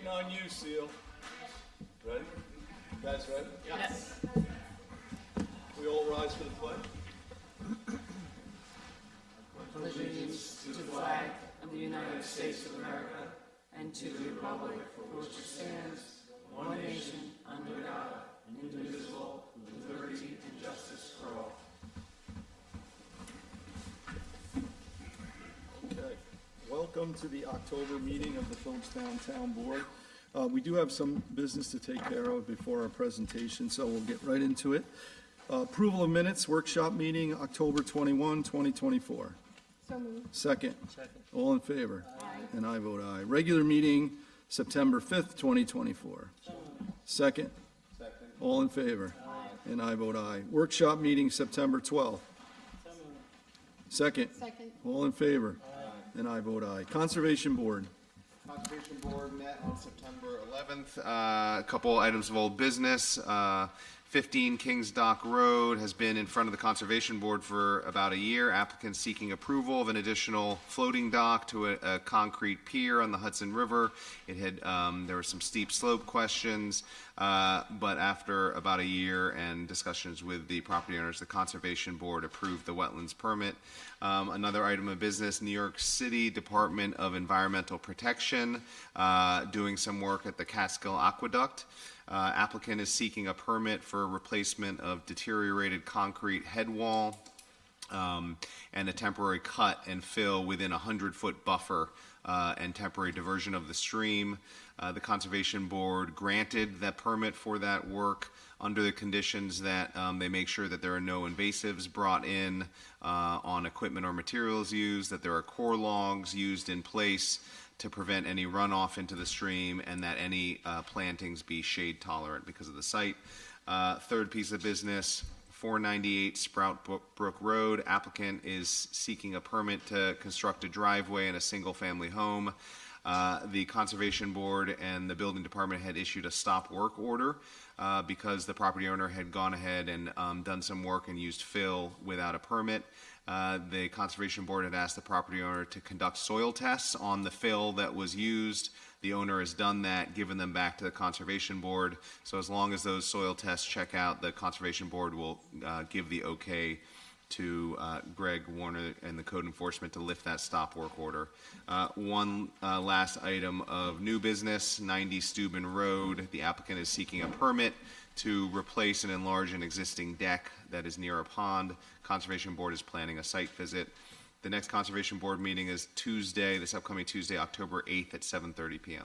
on you, Seal. Ready? You guys ready? Yes. We all rise for the pledge. Allegiance to the flag of the United States of America and to the republic for which it stands, one nation, under God, indivisible, with liberty and justice for all. Okay. Welcome to the October meeting of the Philipstown Town Board. We do have some business to take care of before our presentation, so we'll get right into it. Approval of minutes, workshop meeting, October 21, 2024. So moved. Second. All in favor? Aye. And I vote aye. Regular meeting, September 5th, 2024. Second. All in favor? Aye. And I vote aye. Workshop meeting, September 12th. Second. All in favor? Aye. And I vote aye. Conservation Board. Conservation Board met on September 11th. A couple items of old business. 15 Kings Dock Road has been in front of the Conservation Board for about a year. Applicants seeking approval of an additional floating dock to a concrete pier on the Hudson River. It had there were some steep slope questions, but after about a year and discussions with the property owners, the Conservation Board approved the wetlands permit. Another item of business: New York City Department of Environmental Protection doing some work at the Catskill Aqueduct. Applicant is seeking a permit for replacement of deteriorated concrete head wall and a temporary cut and fill within a 100-foot buffer and temporary diversion of the stream. The Conservation Board granted that permit for that work under the conditions that they make sure that there are no invasives brought in on equipment or materials used, that there are core logs used in place to prevent any runoff into the stream, and that any plantings be shade tolerant because of the site. Third piece of business, 498 Sprout Brook Road. Applicant is seeking a permit to construct a driveway in a single family home. The Conservation Board and the Building Department had issued a stop work order because the property owner had gone ahead and done some work and used fill without a permit. The Conservation Board had asked the property owner to conduct soil tests on the fill that was used. The owner has done that, given them back to the Conservation Board. So as long as those soil tests check out, the Conservation Board will give the okay to Greg Warner and the code enforcement to lift that stop work order. One last item of new business, 90 Steuben Road. The applicant is seeking a permit to replace and enlarge an existing deck that is near a pond. Conservation Board is planning a site visit. The next Conservation Board meeting is Tuesday, this upcoming Tuesday, October 8th at 7:30 p.m.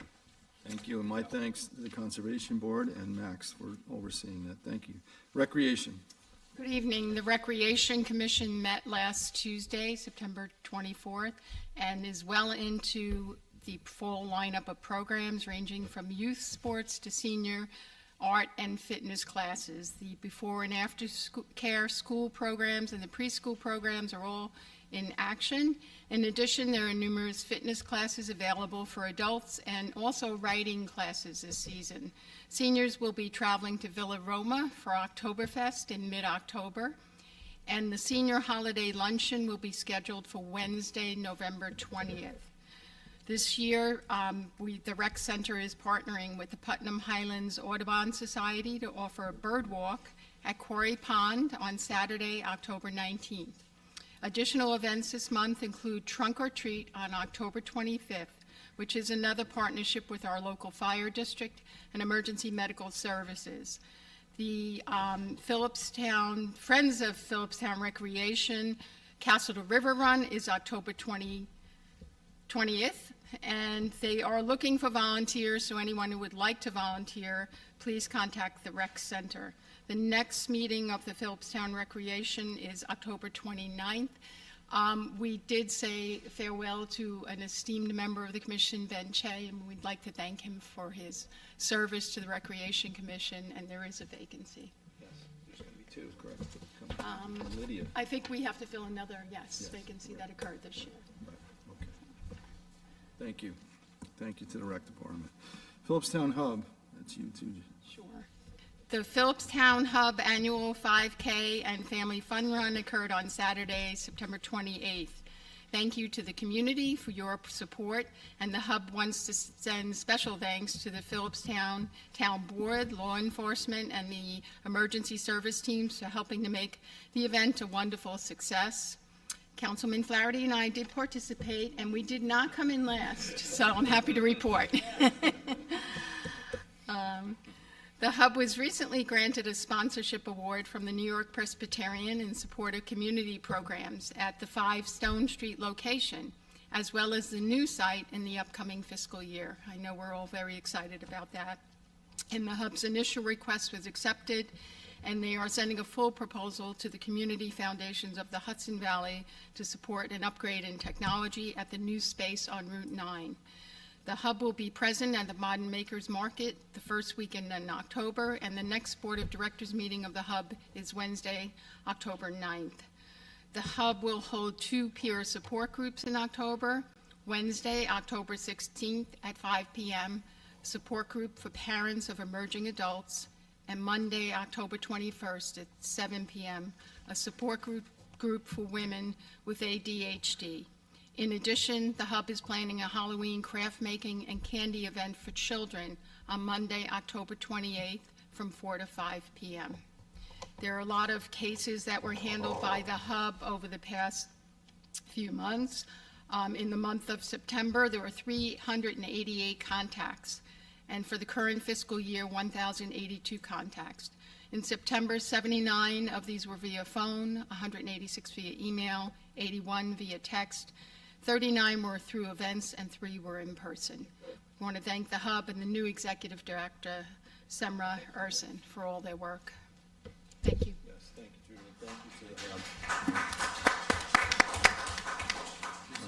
Thank you, and my thanks to the Conservation Board and Max for overseeing that. Thank you. Recreation. Good evening. The Recreation Commission met last Tuesday, September 24th, and is well into the full lineup of programs ranging from youth sports to senior art and fitness classes. The before and after care school programs and the preschool programs are all in action. In addition, there are numerous fitness classes available for adults and also writing classes this season. Seniors will be traveling to Villa Roma for Oktoberfest in mid-October, and the senior holiday luncheon will be scheduled for Wednesday, November 20th. This year, the Rec Center is partnering with the Putnam Highlands Audubon Society to offer a bird walk at Quarry Pond on Saturday, October 19th. Additional events this month include Trunk or Treat on October 25th, which is another partnership with our local fire district and emergency medical services. The Philipstown, Friends of Philipstown Recreation Castle to River Run is October 20th, and they are looking for volunteers, so anyone who would like to volunteer, please contact the Rec Center. The next meeting of the Philipstown Recreation is October 29th. We did say farewell to an esteemed member of the commission, Ben Che, and we'd like to thank him for his service to the Recreation Commission, and there is a vacancy. Yes, there's going to be two, correct? Lydia. I think we have to fill another, vacancy that occurred this year. Right, okay. Thank you. Thank you to the Rec Department. Philipstown Hub, that's you too. Sure. The Philipstown Hub Annual 5K and Family Fun Run occurred on Saturday, September 28th. Thank you to the community for your support, and the Hub wants to send special thanks to the Philipstown Town Board, law enforcement, and the emergency service teams for helping to make the event a wonderful success. Councilman Flaherty and I did participate, and we did not come in last, so I'm happy to report. The Hub was recently granted a sponsorship award from the New York Presbyterian in support of community programs at the 5 Stone Street location, as well as the new site in the upcoming fiscal year. I know we're all very excited about that. And the Hub's initial request was accepted, and they are sending a full proposal to the community foundations of the Hudson Valley to support an upgrade in technology at the new space on Route 9. The Hub will be present at the Modern Makers Market the first weekend in October, and the next Board of Directors meeting of the Hub is Wednesday, October 9th. The Hub will hold 2 peer support groups in October. Wednesday, October 16th at 5 p.m., support group for parents of emerging adults, and Monday, October 21st at 7 p.m., a support group for women with ADHD. In addition, the Hub is planning a Halloween craft making and candy event for children on Monday, October 28th from 4 to 5 p.m. There are a lot of cases that were handled by the Hub over the past few months. In the month of September, there were 388 contacts, and for the current fiscal year, 1,082 contacts. In September, 79 of these were via phone, 186 via email, 81 via text, 39 were through events, and 3 were in person. I want to thank the Hub and the new Executive Director, Semra Urson, for all their work. Thank you. Yes, thank you, Judy. Thank you to the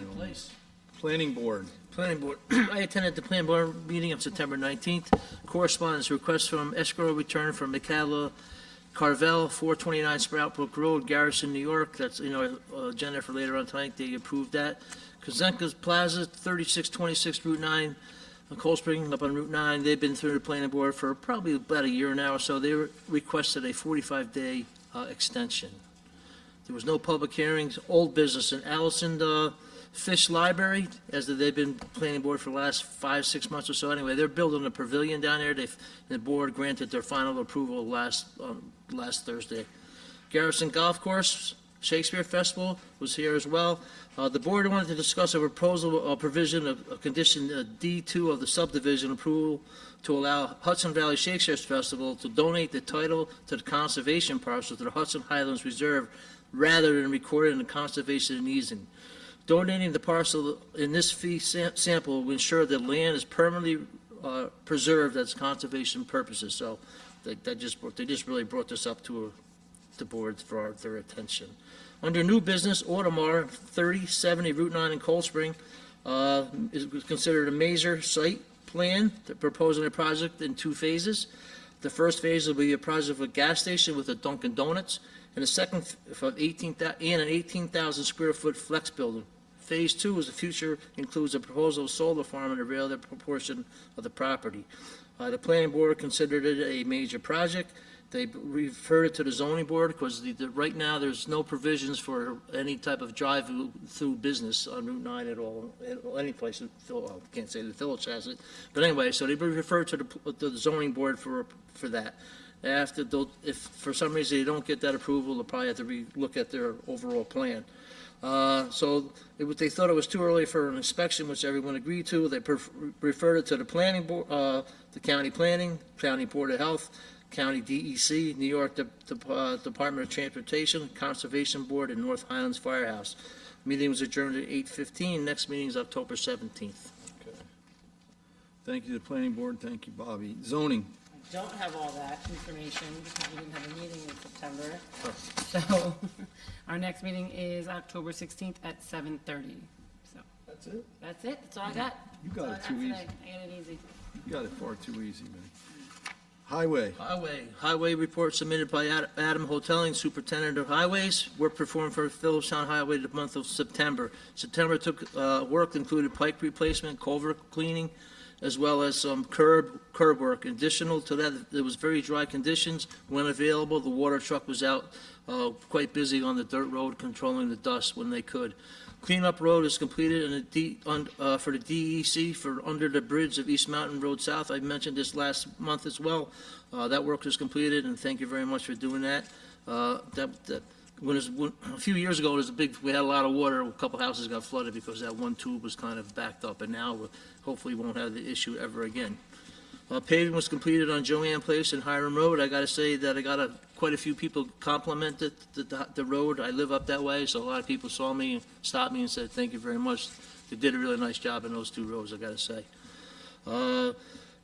Hub. Place. Planning Board. Planning Board. I attended the Planning Board meeting of September 19th. Correspondence request from escrow return from Michaela Carvel, 429 Sprout Brook Road, Garrison, New York. That's in our agenda for later on tonight. They approved that. Kazenka's Plaza, 3626 Route 9, Cold Spring up on Route 9. They've been through the Planning Board for probably about a year now or so. They requested a 45-day extension. There was no public hearings. Old business in Allison Fish Library, as they've been Planning Board for the last 5-6 months or so. Anyway, they're building a pavilion down there. The board granted their final approval last Thursday. Garrison Golf Course, Shakespeare Festival was here as well. The board wanted to discuss a proposal, provision of condition D2 of the subdivision approval to allow Hudson Valley Shakespeare Festival to donate the title to the conservation parcel to the Hudson Highlands Reserve rather than record it in the conservation easement. Donating the parcel in this fee sample will ensure that land is permanently preserved as conservation purposes. So they just really brought this up to the board for their attention. Under new business, Audemars, 3070 Route 9 in Cold Spring, is considered a major site plan. They're proposing a project in 2 phases. The first phase will be a project of a gas station with a Dunkin' Donuts, and the second of an 18,000 square foot flex building. Phase 2 is the future includes a proposal of solar farm in a relative proportion of the property. The planning board considered it a major project. They referred it to the zoning board because right now there's no provisions for any type of drive-through business on Route 9 at all, any place. I can't say the village has it, but anyway, so they referred to the zoning board for that. After, if for some reason they don't get that approval, they'll probably have to look at their overall plan. So they thought it was too early for an inspection, which everyone agreed to. They referred it to the planning board, the county planning, county board of health, county DEC, New York Department of Transportation, Conservation Board, and North Highlands Firehouse. Meeting was adjourned at 8:15. Next meeting is October 17th. Okay. Thank you to the Planning Board. Thank you, Bobby. Zoning. I don't have all that information because we didn't have a meeting in September. So our next meeting is October 16th at 7:30. So That's it? that's it. That's all I got. You got That's it all I too got easy. today. I got it easy. You got it far too easy, man. Highway. Highway report submitted by Adam Hoteling, Superintendent of Highways. Work performed for Philipstown Highway the month of September. September took work included pipe replacement, culvert cleaning, as well as some curb work. Additional to that, there was very dry conditions. When available, the water truck was out quite busy on the dirt road controlling the dust when they could. Cleanup Road is completed for the DEC for under the bridge of East Mountain Road South. I mentioned this last month as well. That work is completed, and thank you very much for doing that. A few years ago, we had a lot of water. A couple houses got flooded because that one tube was kind of backed up, and now hopefully we won't have the issue ever again. Paving was completed on Joanne Place and Hiram Road. I got to say that I got quite a few people complimented the road. I live up that way, so a lot of people saw me, stopped me, and said, thank you very much. They did a really nice job in those two roads, I got to say.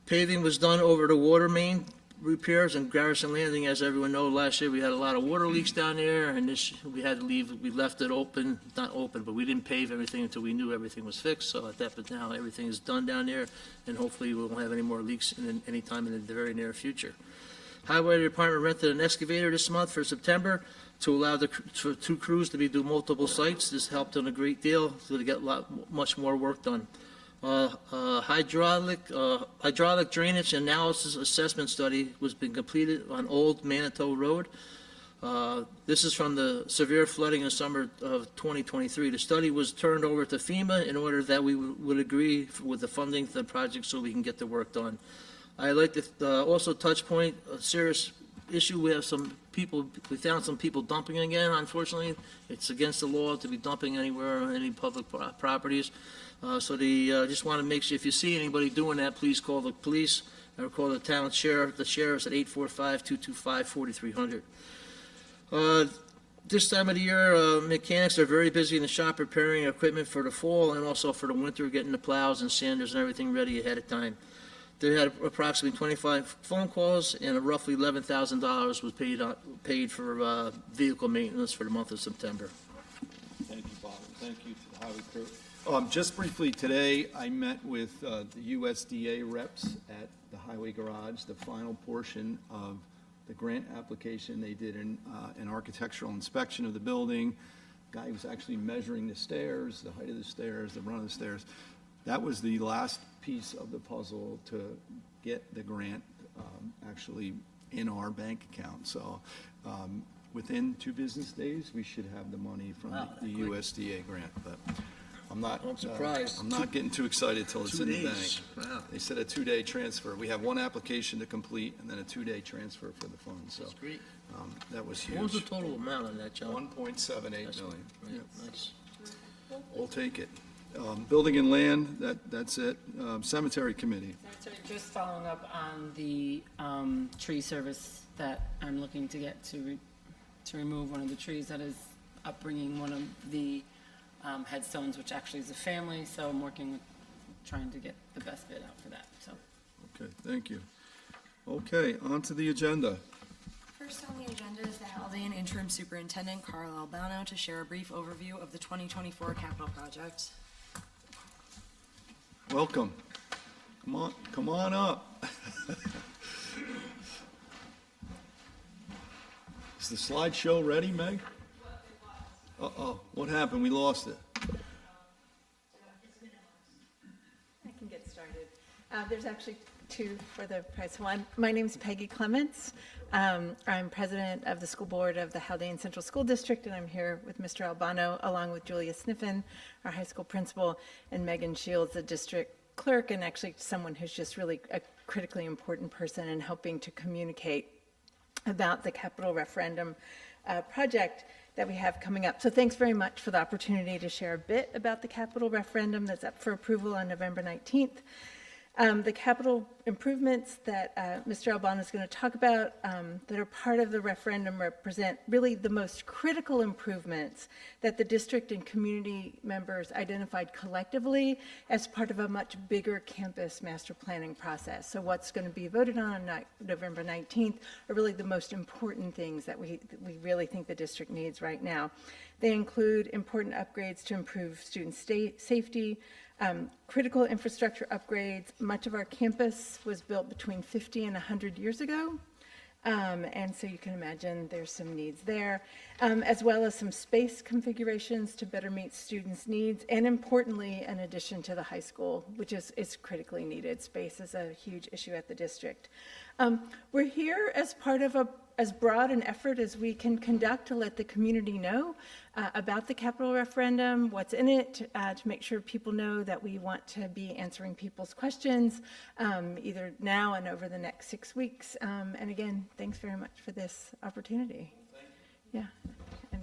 Paving was done over the water main repairs and Garrison Landing. As everyone knows, last year we had a lot of water leaks down there, and we had to leave. We left it open, not open, but we didn't pave everything until we knew everything was fixed. So but now everything is done down there, and hopefully we won't have any more leaks any time in the very near future. Highway Department rented an excavator this month for September to allow for two crews to do multiple sites. This helped them a great deal to get much more work done. Hydraulic drainage analysis assessment study was been completed on Old Manitou Road. This is from the severe flooding in the summer of 2023. The study was turned over to FEMA in order that we would agree with the funding for the project so we can get the work done. I'd like to also touch point a serious issue. We found some people dumping again, unfortunately. It's against the law to be dumping anywhere on any public properties. So just want to make sure if you see anybody doing that, please call the police or call the town sheriff, the sheriff's at 845-225-4300. This time of the year, mechanics are very busy in the shop preparing equipment for the fall and also for the winter, getting the plows and sanders and everything ready ahead of time. They had approximately 25 phone calls, and roughly $11,000 was paid for vehicle maintenance for the month of September. Thank you, Bob, and thank you to the highway crew. Just briefly, today I met with the USDA reps at the highway garage. The final portion of the grant application, they did an architectural inspection of the building. Guy was actually measuring the stairs, the height of the stairs, the run of the stairs. That was the last piece of the puzzle to get the grant actually in our bank account. So within 2 business days, we should have the money from the USDA grant. But I'm surprised. I'm not getting too excited till it's in the bank. Wow. They said a 2-day transfer. We have one application to complete and then a 2-day transfer for the funds. So That's great. that was What was the huge. total amount on that, John? 1.78 That's million. right. Yep. Nice. We'll take it. Building and land, that's it. Cemetery committee. So just following up on the tree service that I'm looking to get to remove one of the trees that is upbringing one of the headstones, which actually is a family, so I'm working with trying to get the best bid out for that, so. Okay, thank you. Okay, on to the agenda. First on the agenda is the Haldane Interim Superintendent, Carl Albano, to share a brief overview of the 2024 capital project. Welcome. Come on up. Is the slideshow ready, Meg? Uh-oh, what happened? We lost it. I can get started. There's actually 2 for the price of 1. My name is Peggy Clements. I'm president of the school board of the Haldane Central School District, and I'm here with Mr. Albano, along with Julia Sniffen, our high school principal, and Megan Shields, the district clerk, and actually someone who's just really a critically important person in helping to communicate about the capital referendum project that we have coming up. So thanks very much for the opportunity to share a bit about the capital referendum that's up for approval on November 19th. The capital improvements that Mr. Albano is going to talk about that are part of the referendum represent really the most critical improvements that the district and community members identified collectively as part of a much bigger campus master planning process. So what's going to be voted on November 19th are really the most important things that we really think the district needs right now. They include important upgrades to improve student safety, critical infrastructure upgrades. Much of our campus was built between 50 and 100 years ago, and so you can imagine there's some needs there, as well as some space configurations to better meet students' needs, and importantly, an addition to the high school, which is critically needed. Space is a huge issue at the district. We're here as part of as broad an effort as we can conduct to let the community know about the capital referendum, what's in it, to make sure people know that we want to be answering people's questions, either now and over the next 6 weeks. And again, thanks very much for this opportunity. Yeah, and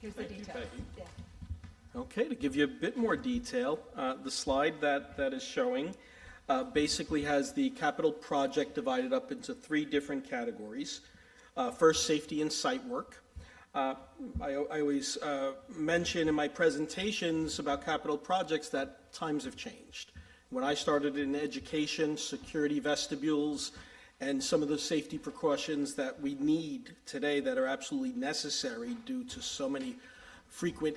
here's the Thank you, details. Peggy. Yeah. Okay, to give you a bit more detail, the slide that is showing basically has the capital project divided up into 3 different categories. First, safety and site work. I always mention in my presentations about capital projects that times have changed. When I started in education, security vestibules, and some of the safety precautions that we need today that are absolutely necessary due to so many frequent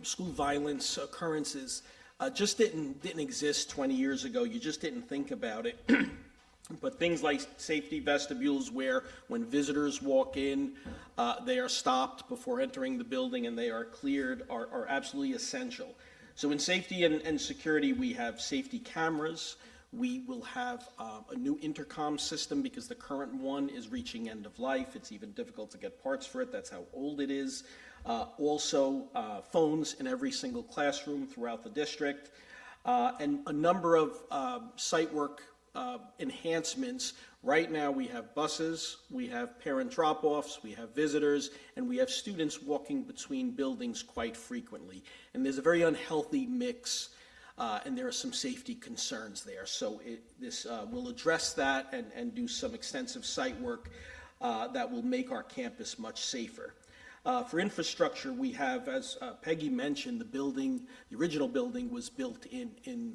school violence occurrences just didn't exist 20 years ago. You just didn't think about it. But things like safety vestibules, where when visitors walk in, they are stopped before entering the building and they are cleared, are absolutely essential. So in safety and security, we have safety cameras. We will have a new intercom system because the current one is reaching end of life. It's even difficult to get parts for it. That's how old it is. Also, phones in every single classroom throughout the district, and a number of site work enhancements. Right now, we have buses, we have parent drop-offs, we have visitors, and we have students walking between buildings quite frequently. And there's a very unhealthy mix, and there are some safety concerns there. So this will address that and do some extensive site work that will make our campus much safer. For infrastructure, we have, as Peggy mentioned, the original building was built in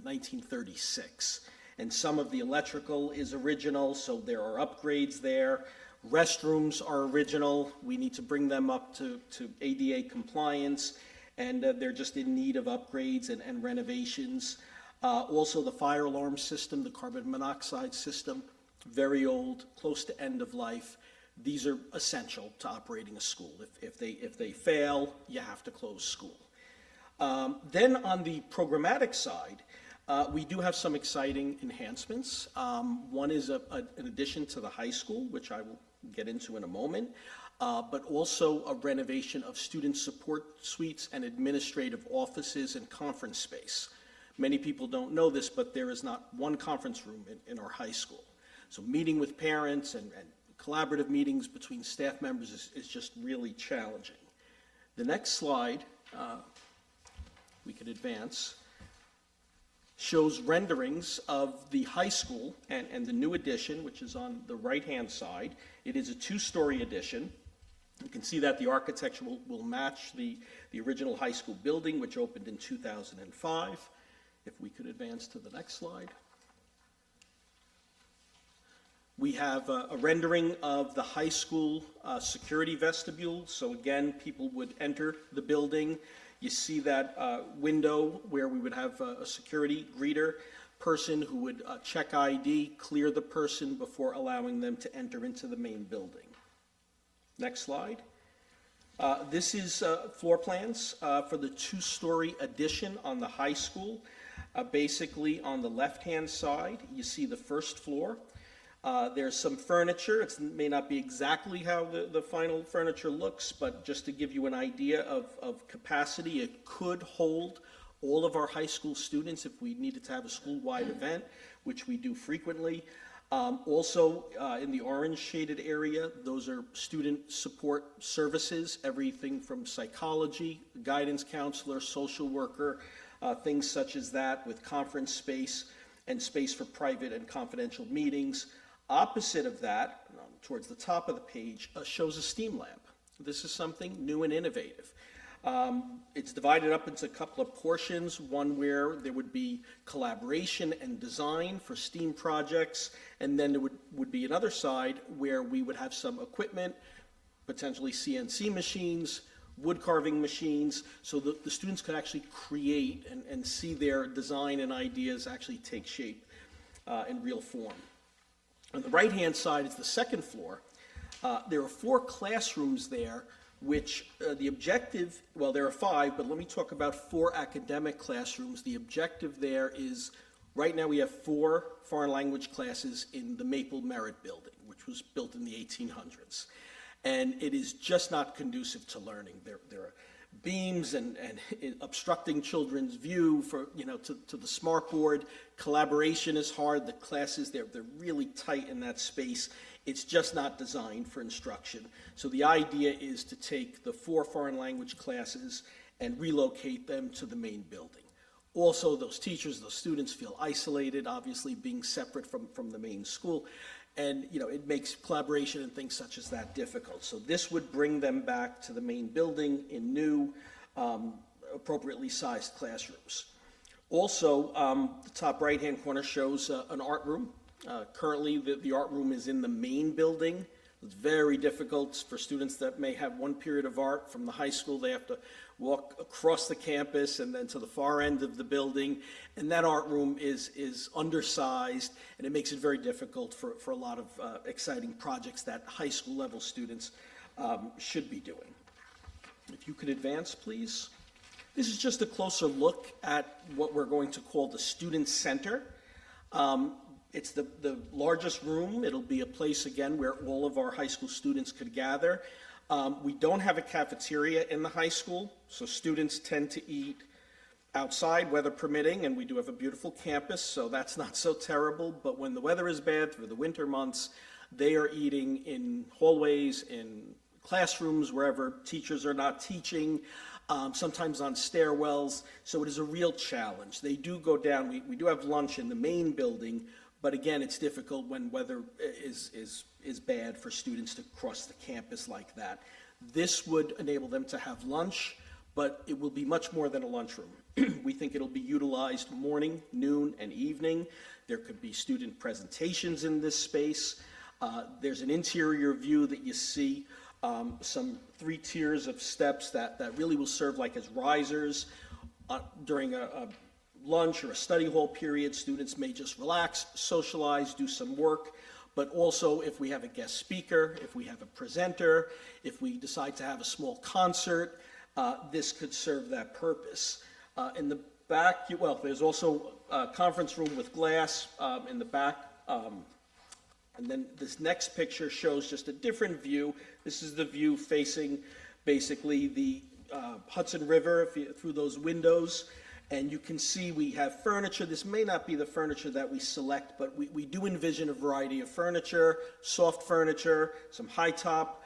1936. And some of the electrical is original, so there are upgrades there. Restrooms are original. We need to bring them up to ADA compliance, and they're just in need of upgrades and renovations. Also, the fire alarm system, the carbon monoxide system, very old, close to end of life. These are essential to operating a school. If they fail, you have to close school. Then on the programmatic side, we do have some exciting enhancements. One is an addition to the high school, which I will get into in a moment, but also a renovation of student support suites and administrative offices and conference space. Many people don't know this, but there is not one conference room in our high school. So meeting with parents and collaborative meetings between staff members is just really challenging. The next slide, we could advance, shows renderings of the high school and the new addition, which is on the right-hand side. It is a 2-story addition. You can see that the architecture will match the original high school building, which opened in 2005. If we could advance to the next slide. We have a rendering of the high school security vestibule. So again, people would enter the building. You see that window where we would have a security greeter person who would check ID, clear the person before allowing them to enter into the main building. Next slide. This is floor plans for the 2-story addition on the high school. Basically, on the left-hand side, you see the first floor. There's some furniture. It may not be exactly how the final furniture looks, but just to give you an idea of capacity, it could hold all of our high school students if we needed to have a school-wide event, which we do frequently. Also, in the orange shaded area, those are student support services, everything from psychology, guidance counselor, social worker, things such as that, with conference space and space for private and confidential meetings. Opposite of that, towards the top of the page, shows a STEAM lab. This is something new and innovative. It's divided up into a couple of portions, one where there would be collaboration and design for STEAM projects, and then there would be another side where we would have some equipment, potentially CNC machines, wood carving machines, so that the students could actually create and see their design and ideas actually take shape in real form. On the right-hand side is the second floor. There are 4 classrooms there, which the objective, well, there are 5, but let me talk about 4 academic classrooms. The objective there is, right now we have 4 foreign language classes in the Maple Merit building, which which was built in the 1800s. And it is just not conducive to learning. There are beams and obstructing children's view for, to the smart board. Collaboration is hard. The classes, they're really tight in that space. It's just not designed for instruction. So the idea is to take the 4 foreign language classes and relocate them to the main building. Also, those teachers, those students feel isolated, obviously being separate from the main school. And, it makes collaboration and things such as that difficult. So this would bring them back to the main building in new, appropriately sized classrooms. Also, the top right-hand corner shows an art room. Currently, the art room is in the main building. It's very difficult for students that may have one period of art from the high school. They have to walk across the campus and then to the far end of the building. And that art room is undersized, and it makes it very difficult for a lot of exciting projects that high school level students should be doing. If you could advance, please. This is just a closer look at what we're going to call the Student Center. It's the largest room. It'll be a place, again, where all of our high school students could gather. We don't have a cafeteria in the high school, so students tend to eat outside, weather permitting, and we do have a beautiful campus, so that's not so terrible. But when the weather is bad through the winter months, they are eating in hallways, in classrooms, wherever teachers are not teaching, sometimes on stairwells. So it is a real challenge. They do go down. We do have lunch in the main building, but again, it's difficult when weather is bad for students to cross the campus like that. This would enable them to have lunch, but it will be much more than a lunchroom. We think it'll be utilized morning, noon, and evening. There could be student presentations in this space. There's an interior view that you see, some 3 tiers of steps that really will serve like as risers. During a lunch or a study hall period, students may just relax, socialize, do some work, but also if we have a guest speaker, if we have a presenter, if we decide to have a small concert, this could serve that purpose. In the back, there's also a conference room with glass in the back. And then this next picture shows just a different view. This is the view facing basically the Hudson River through those windows. And you can see we have furniture. This may not be the furniture that we select, but we do envision a variety of furniture, soft furniture, some high top,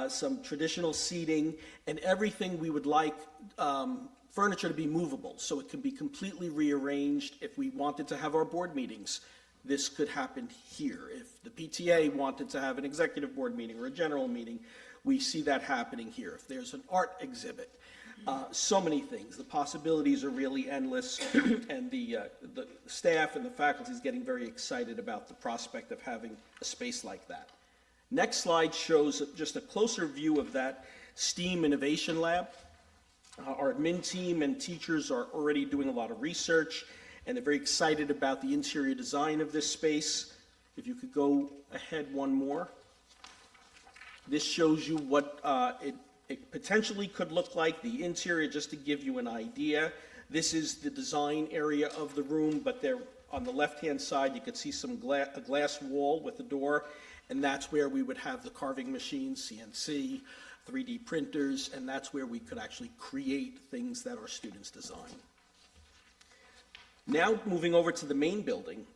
some traditional seating, and everything we would like furniture to be movable, so it can be completely rearranged. If we wanted to have our board meetings, this could happen here. If the PTA wanted to have an executive board meeting or a general meeting, we see that happening here. If there's an art exhibit, so many things. The possibilities are really endless, and the staff and the faculty is getting very excited about the prospect of having a space like that. Next slide shows just a closer view of that STEAM Innovation Lab. Our admin team and teachers are already doing a lot of research, and they're very excited about the interior design of this space. If you could go ahead one more. This shows you what it potentially could look like, the interior, just to give you an idea. This is the design area of the room, but there on the left-hand side, you could see a glass wall with a door, and that's where we would have the carving machines, CNC, 3D printers, and that's where we could actually create things that our students design. Now moving over to the main building.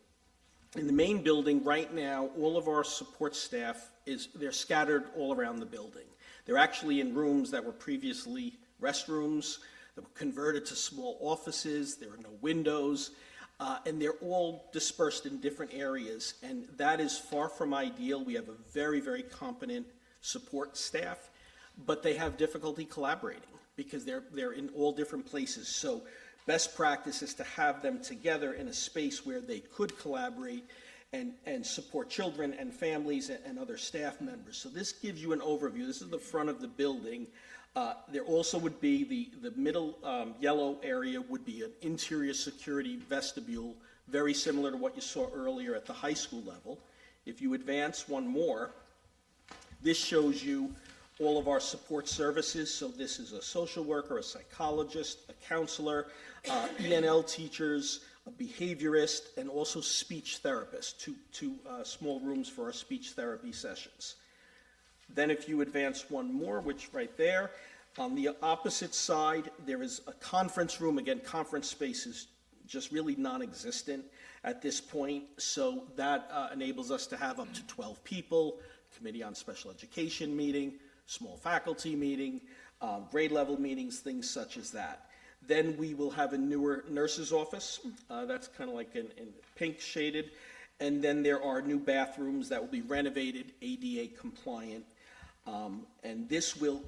In the main building right now, all of our support staff they're scattered all around the building. They're actually in rooms that were previously restrooms, that were converted to small offices. There are no windows, and they're all dispersed in different areas, and that is far from ideal. We have a very, very competent support staff, but they have difficulty collaborating because they're in all different places. So best practice is to have them together in a space where they could collaborate and support children and families and other staff members. So this gives you an overview. This is the front of the building. There also would be the middle yellow area would be an interior security vestibule, very similar to what you saw earlier at the high school level. If you advance one more, this shows you all of our support services. So this is a social worker, a psychologist, a counselor, ENL teachers, a behaviorist, and also speech therapist, two small rooms for our speech therapy sessions. Then if you advance one more, which right there, on the opposite side, there is a conference room. Again, conference space is just really non-existent at this point, so that enables us to have up to 12 people, committee on special education meeting, small faculty meeting, grade level meetings, things such as that. Then we will have a newer nurse's office, that's kind of like in pink shaded, and then there are new bathrooms that will be renovated, ADA compliant, and this will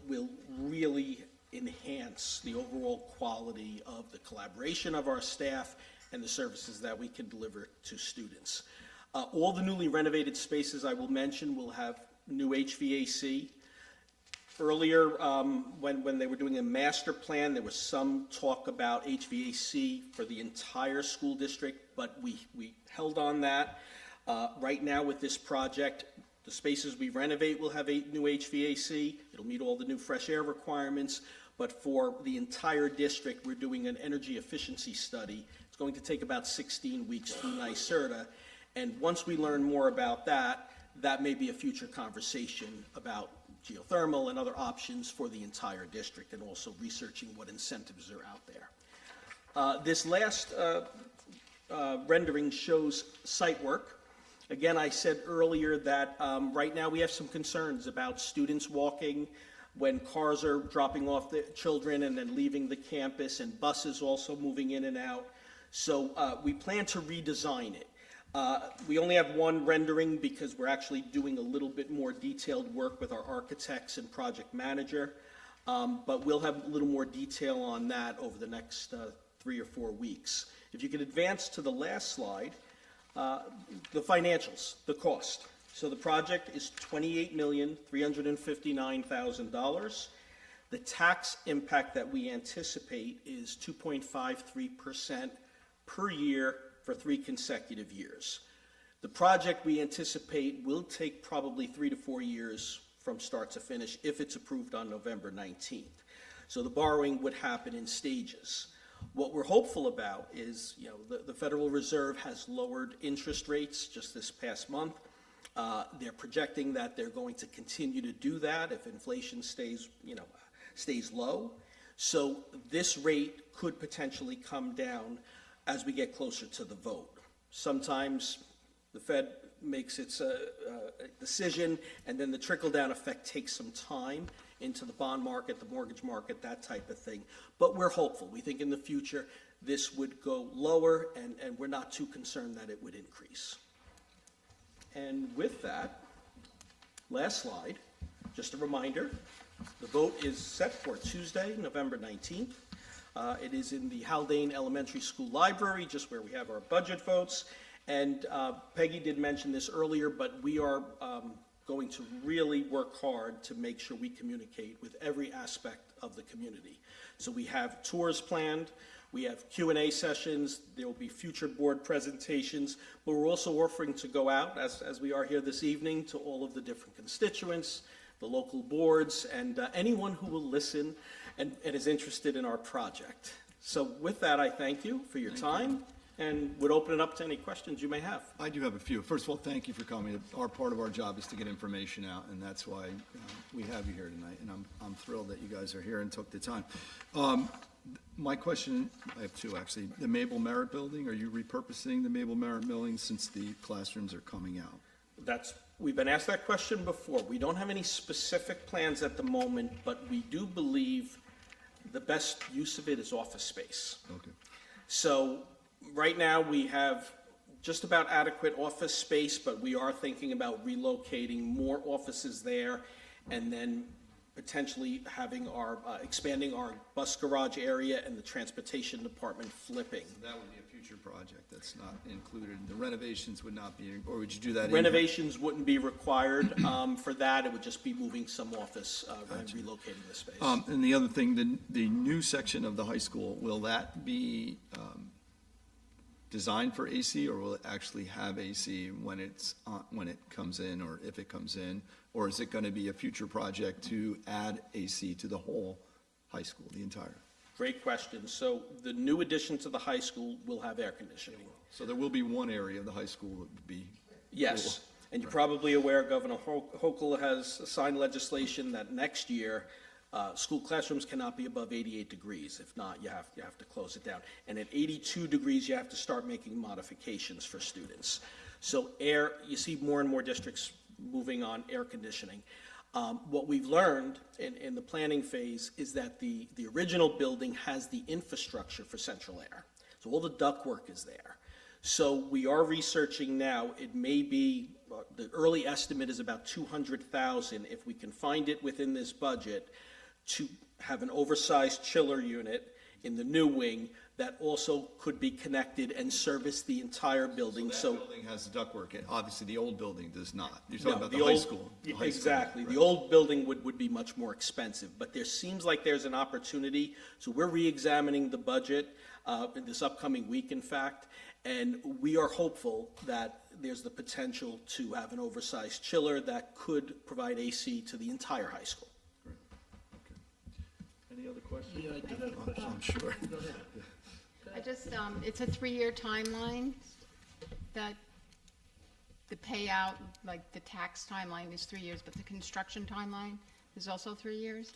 really enhance the overall quality of the collaboration of our staff and the services that we can deliver to students. All the newly renovated spaces I will mention will have new HVAC. Earlier, when they were doing a master plan, there was some talk about HVAC for the entire school district, but we held on that. Right now with this project, the spaces we renovate will have new HVAC. It'll meet all the new fresh air requirements, but for the entire district, we're doing an energy efficiency study. It's going to take about 16 weeks through NYSERDA, and once we learn more about that, that may be a future conversation about geothermal and other options for the entire district, and also researching what incentives are out there. This last rendering shows site work. Again, I said earlier that right now we have some concerns about students walking when cars are dropping off the children and then leaving the campus, and buses also moving in and out. So we plan to redesign it. We only have one rendering because we're actually doing a little bit more detailed work with our architects and project manager, but we'll have a little more detail on that over the next 3 or 4 weeks. If you could advance to the last slide, the financials, the cost. So the project is $28,359,000. The tax impact that we anticipate is 2.53% per year for 3 consecutive years. The project we anticipate will take probably 3 to 4 years from start to finish if it's approved on November 19th. So the borrowing would happen in stages. What we're hopeful about is, the Federal Reserve has lowered interest rates just this past month. They're projecting that they're going to continue to do that if inflation stays low. So this rate could potentially come down as we get closer to the vote. Sometimes the Fed makes its decision, and then the trickle-down effect takes some time into the bond market, the mortgage market, that type of thing. But we're hopeful. We think in the future this would go lower, and we're not too concerned that it would increase. And with that, last slide, just a reminder, the vote is set for Tuesday, November 19th. It is in the Haldane Elementary School Library, just where we have our budget votes. And Peggy did mention this earlier, but we are going to really work hard to make sure we communicate with every aspect of the community. So we have tours planned, we have Q&A sessions, there will be future board presentations, but we're also offering to go out, as we are here this evening, to all of the different constituents, the local boards, and anyone who will listen and is interested in our project. So with that, I thank you for your time and would open it up to any questions you may have. I do have a few. First of all, thank you for coming. Our part of our job is to get information out, and that's why we have you here tonight, and I'm thrilled that you guys are here and took the time. My question, I have two actually. The Mabel Merritt Building, are you repurposing the Mabel Merritt Building since the classrooms are coming out? We've been asked that question before. We don't have any specific plans at the moment, but we do believe the best use of it is office space. Okay. So right now we have just about adequate office space, but we are thinking about relocating more offices there, and then potentially having expanding our bus garage area and the transportation department flipping. That would be a future project that's not included. The renovations would not be, or would you do that? Renovations wouldn't be required for that. It would just be moving some office and relocating the space. And the other thing, the new section of the high school, will that be designed for AC, or will it actually have AC when it comes in, or if it comes in? Or is it going to be a future project to add AC to the whole high school, the entire? Great question. So the new addition to the high school will have air conditioning. So there will be one area of the high school that would be. Yes, and you're probably aware Governor Hochul has signed legislation that next year, school classrooms cannot be above 88 degrees. If not, you have to close it down. And at 82 degrees, you have to start making modifications for students. So you see more and more districts moving on air conditioning. What we've learned in the planning phase is that the original building has the infrastructure for central air. So all the ductwork is there. So we are researching now, it may be, the early estimate is about 200,000 if we can find it within this budget to have an oversized chiller unit in the new wing that also could be connected and service the entire building. So that building has ductwork, and obviously the old building does not. You're No, talking about the old- high school. the high school, Exactly. right. The old building would be much more expensive, but there seems like there's an opportunity. So we're reexamining the budget in this upcoming week, in fact, and we are hopeful that there's the potential to have an oversized chiller that could provide AC to the entire high school. Any other questions? Yeah, I do have a question. I'm sure. Go ahead. I just, it's a 3-year timeline that the payout, like the tax timeline is 3 years, but the construction timeline is also 3 years?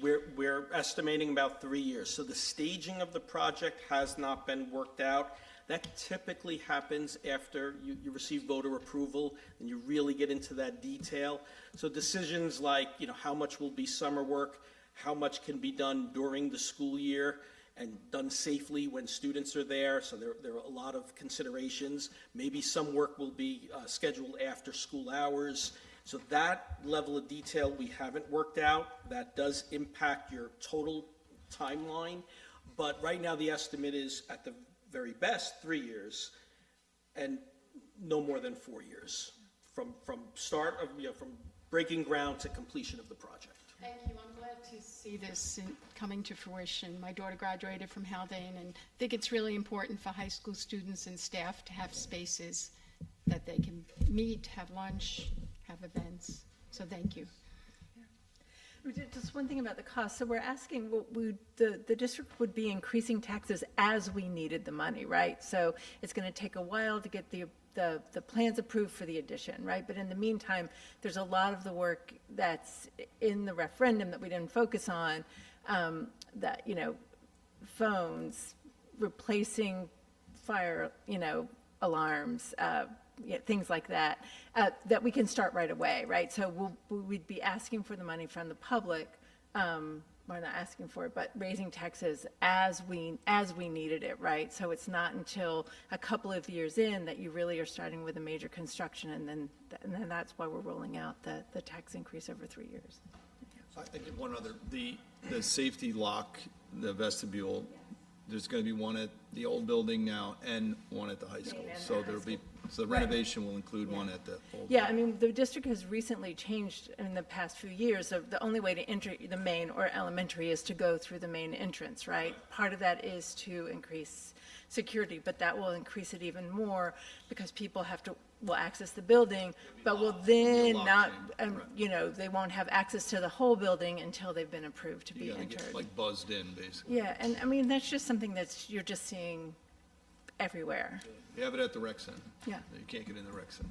We're estimating about 3 years. So the staging of the project has not been worked out. That typically happens after you receive voter approval and you really get into that detail. So decisions like, how much will be summer work, how much can be done during the school year and done safely when students are there. So there are a lot of considerations. Maybe some work will be scheduled after school hours. So that level of detail we haven't worked out. That does impact your total timeline. But right now the estimate is at the very best 3 years and no more than 4 years from start of, from breaking ground to completion of the project. Thank you. I'm glad to see this coming to fruition. My daughter graduated from Haldane, and I think it's really important for high school students and staff to have spaces that they can meet, have lunch, have events. So thank you. Just one thing about the cost. So we're asking, the district would be increasing taxes as we needed the money, right? So it's going to take a while to get the plans approved for the addition, right? But in the meantime, there's a lot of the work that's in the referendum that we didn't focus on, that, phones, replacing fire, alarms, things like that, that we can start right away, right? So we'd be asking for the money from the public, we're not asking for it, but raising taxes as we needed it, right? So it's not until a couple of years in that you really are starting with a major construction, and then that's why we're rolling out the tax increase over 3 years. I think one other, the safety lock, the vestibule, there's going to be one at the old building now and one at the high school. and the So high there'll be, school. so the renovation will include one at the old. Yeah, I mean, the district has recently changed in the past few years. So the only way to enter the main or elementary is to go through the main entrance, right? Part of that is to increase security, but that will increase it even more because people will access the building, but will then locked not, in, they won't have access to the whole building until they've been approved to be You gotta entered. get like buzzed in, basically. Yeah, and I mean, that's just something you're just seeing everywhere. You have it at the rec center. Yeah. You can't get in the rec center.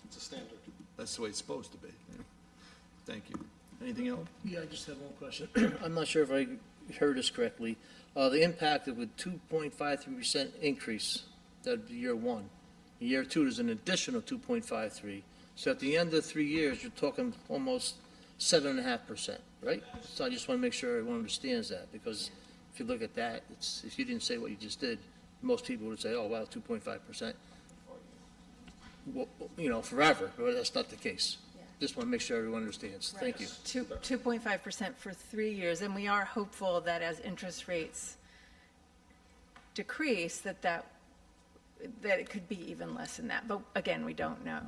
It's a standard. That's the way it's supposed to be. Thank you. Anything else? Yeah, I just have one question. I'm not sure if I heard this correctly. The impact of a 2.53% increase, that'd be year one. In year two, there's an additional 2.53. So at the end of 3 years, you're talking almost 7.5%, right? So I just want to make sure everyone understands that, because if you look at that, if you didn't say what you just did, most people would say, oh, wow, 2.5%. Well, forever, but that's not the case. Just want to make sure everyone understands. Thank you. 2.5% for 3 years, and we are hopeful that as interest rates decrease, that it could be even less than that. But again, we don't know.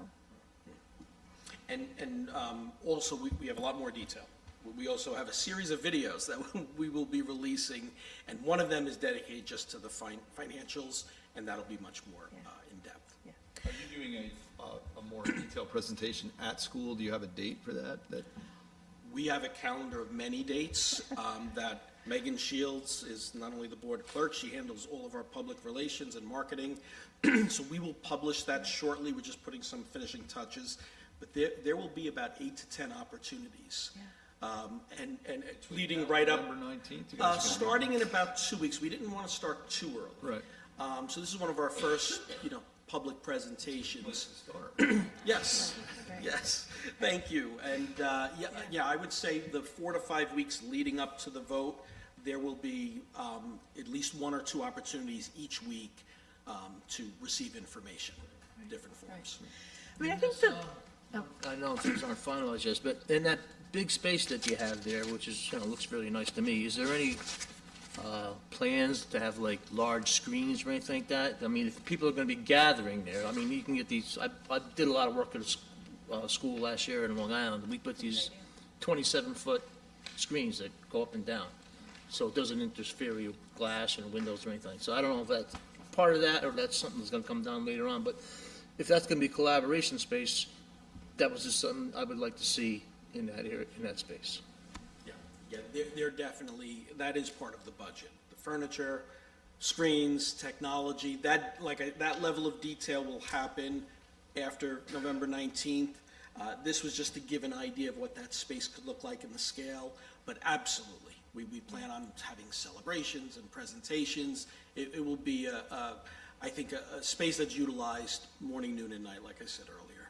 And also, we have a lot more detail. We also have a series of videos that we will be releasing, and one of them is dedicated just to the financials, and that'll be much more in-depth. Are you doing a more detailed presentation at school? Do you have a date for that? We have a calendar of many dates that Megan Shields is not only the board clerk, she handles all of our public relations and marketing. So we will publish that shortly. We're just putting some finishing touches. But there will be about 8 to 10 opportunities. And leading right up. November 19th? You guys gonna- Starting in about 2 weeks. We didn't want to start too early. Right. So this is one of our first, public presentations. Yes, yes, thank you. And, I would say the 4 to 5 weeks leading up to the vote, there will be at least 1 or 2 opportunities each week to receive information, in different forms. I mean, I think I know things aren't finalized yet, but in that big space that you have there, which is, looks really nice to me, is there any plans to have like large screens or anything like that? I mean, if people are gonna be gathering there, I mean, you can get these, I did a lot of work at a school last year in Long Island. We put these 27-foot screens that go up and down, so it doesn't interfere with glass and windows or anything. So I don't know if that's part of that or that's something that's gonna come down later on, but if that's gonna be collaboration space, that was just something I would like to see in that area, in that space. Yeah, they're definitely, that is part of the budget. The furniture, screens, technology, that level of detail will happen after November 19th. This was just to give an idea of what that space could look like in the scale, but absolutely, we plan on having celebrations and presentations. It will be, I think, a space that's utilized morning, noon, and night, like I said earlier.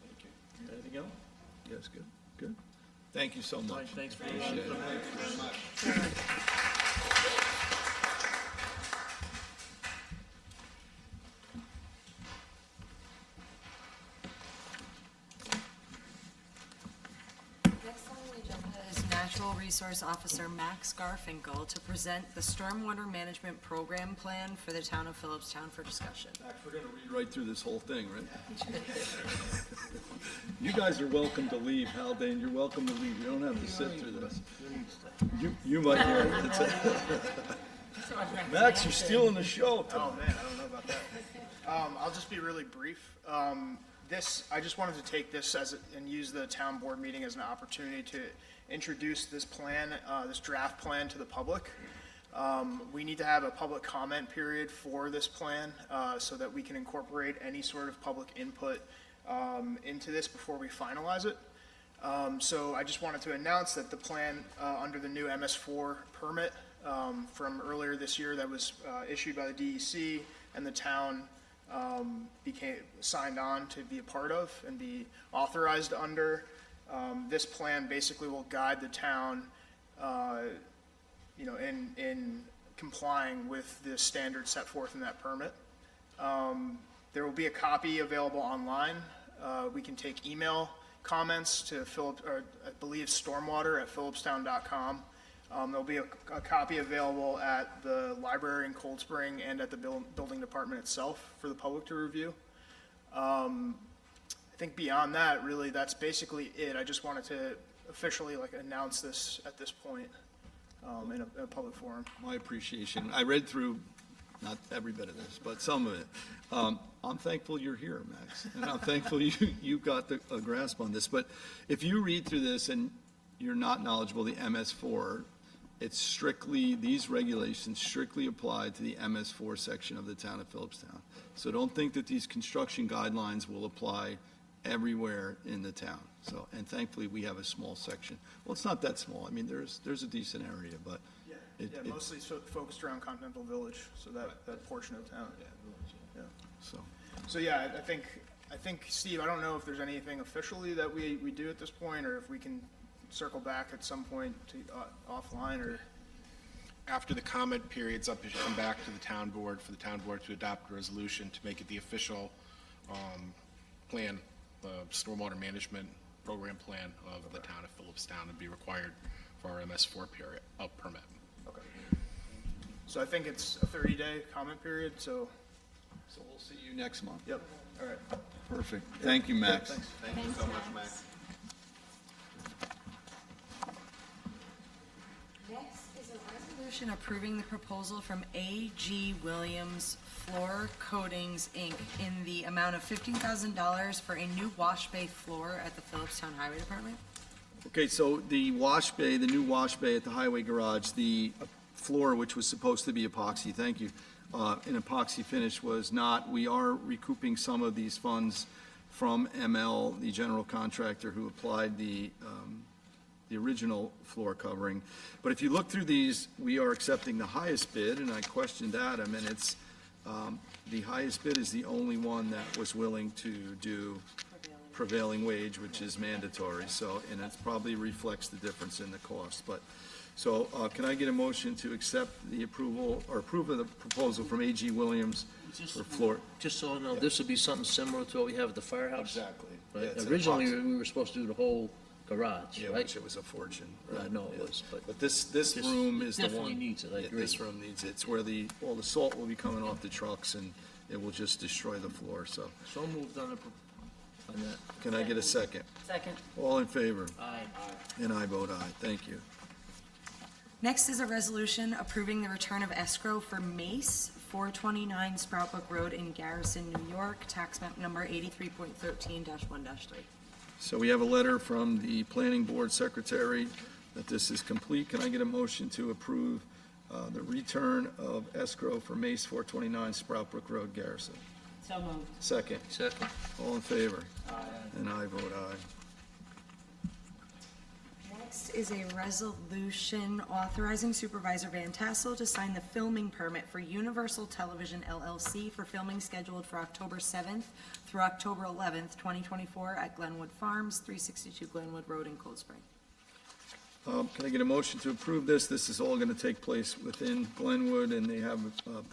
Thank you. Anything else? Yes, good, good. Thank you so much. Thanks for Appreciate it. Next on the agenda is Natural Resource Officer Max Garfinkle to present the Stormwater Management Program Plan for the town of Philipstown for discussion. Max, we're gonna read right through this whole thing, right? You guys are welcome to leave, Haldane, you're welcome to leave, you don't have to sit through this. You might hear it. That's it. Max, you're stealing the show. Oh, man, I don't know about that. I'll just be really brief. I just wanted to take this and use the town board meeting as an opportunity to introduce this plan, this draft plan to the public. We need to have a public comment period for this plan, so that we can incorporate any sort of public input into this before we finalize it. So I just wanted to announce that the plan, under the new MS4 permit from earlier this year that was issued by the DEC and the town signed on to be a part of and be authorized under. This plan basically will guide the town, in complying with the standards set forth in that permit. There will be a copy available online. We can take email comments to I believe Stormwater at philipstown.com. There'll be a copy available at the library in Cold Spring and at the building department itself for the public to review. I think beyond that, really, that's basically it. I just wanted to officially announce this at this point in a public forum. My appreciation. I read through, not every bit of this, but some of it. I'm thankful you're here, Max, and I'm thankful you got a grasp on this. But if you read through this and you're not knowledgeable, the MS4, it's strictly, these regulations strictly apply to the MS4 section of the town of Philipstown. So don't think that these construction guidelines will apply everywhere in the town. So, and thankfully, we have a small section. Well, it's not that small. I mean, there's a decent area, but Mostly focused around Continental Village, so that portion of town. Yeah. So yeah, I think, Steve, I don't know if there's anything officially that we do at this point, or if we can circle back at some point to offline, or. After the comment period's up, you should come back to the town board for the town board to adopt a resolution to make it the official plan, the stormwater management program plan of the town of Philipstown, and be required for our MS4 permit. Okay. So I think it's a 30-day comment period, so. So we'll see you next month. Yep, all right. Perfect. Thank you, Max. Thanks. Thank you so much, Max. Next is a resolution approving the proposal from A.G. Williams Floor Coatings, Inc. in the amount of $15,000 for a new wash bay floor at the Philipstown Highway Department. Okay, so the wash bay, the new wash bay at the highway garage, the floor, which was supposed to be epoxy, thank you, an epoxy finish was not. We are recouping some of these funds from ML, the general contractor who applied the original floor covering. But if you look through these, we are accepting the highest bid, and I questioned Adam, and it's, the highest bid is the only one that was willing to do prevailing wage, which is mandatory, so, and it probably reflects the difference in the cost, but, so, can I get a motion to accept the approval, or approve of the proposal from A.G. Williams for floor? Just so I know, this would be something similar to what we have at the firehouse? Exactly. Right? Yeah, it's an Originally, epoxy. we were supposed to do the whole garage, Yeah, right? which it was a fortune. I right? know it Yeah. was, but But this Just- room it is the one. definitely needs it, I Yeah, agree. This room needs it. It's where all the salt will be coming off the trucks, and it will just destroy the floor, so. so moved on that. Can I get a second? Second. All in favor? Aye. And I vote aye. Thank you. Next is a resolution approving the return of escrow for Mace, 429 Sprout Brook Road in Garrison, New York, tax map number 83.13-1-3. So we have a letter from the planning board secretary that this is complete. Can I get a motion to approve the return of escrow for Mace 429 Sprout Brook Road, Garrison? So moved. Second. Second. All in favor? And I vote aye. Next is a resolution authorizing Supervisor Van Tassel to sign the filming permit for Universal Television LLC for filming scheduled for October 7th through October 11th, 2024 at Glynwood Farms, 362 Glynwood Road in Cold Spring. Can I get a motion to approve this? This is all going to take place within Glenwood, and they have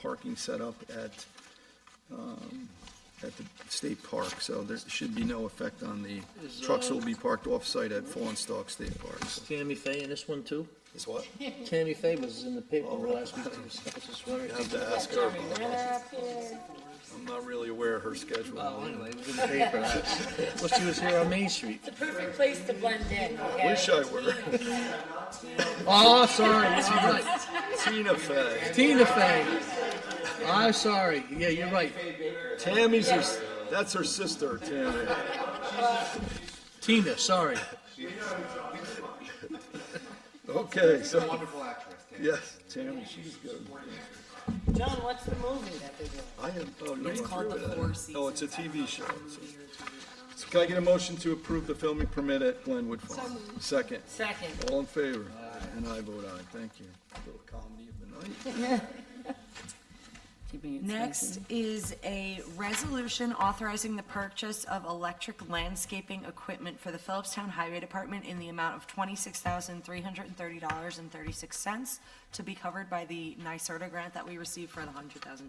parking set up at the state park, so there should be no effect on the trucks will be parked off-site at Fallenstalk State Park. So. Tammy Faye in this one too? Is what? Tammy Faye was in the paper last week. I was just wondering. You have to ask her. I'm not really aware of her schedule. Oh, anyway, it was in the paper. Well, she was here on Main Street. Perfect place to blend in, okay? Wish I were. Oh, sorry, you're right. Tina Fey. Tina Faye. I'm sorry. Yeah, you're right. Tammy's her, that's her sister, Tammy. Tina, sorry. Okay, so, Wonderful actress, Tammy. yes, Tammy, she's good. John, what's the movie that they're doing? I am, oh, you It's went called through The it. Four Oh, it's a Seasons. TV show. So can I get a motion to approve the filming permit at Glenwood Farm? Second. Second. All in favor? And I vote aye. Thank you. Little comedy of the night. Keeping it Next is a resolution authorizing the purchase of electric landscaping equipment for the Philipstown Highway Department in the amount of $26,330.36 to be covered by the NYSERDA grant that we received for the $100,000.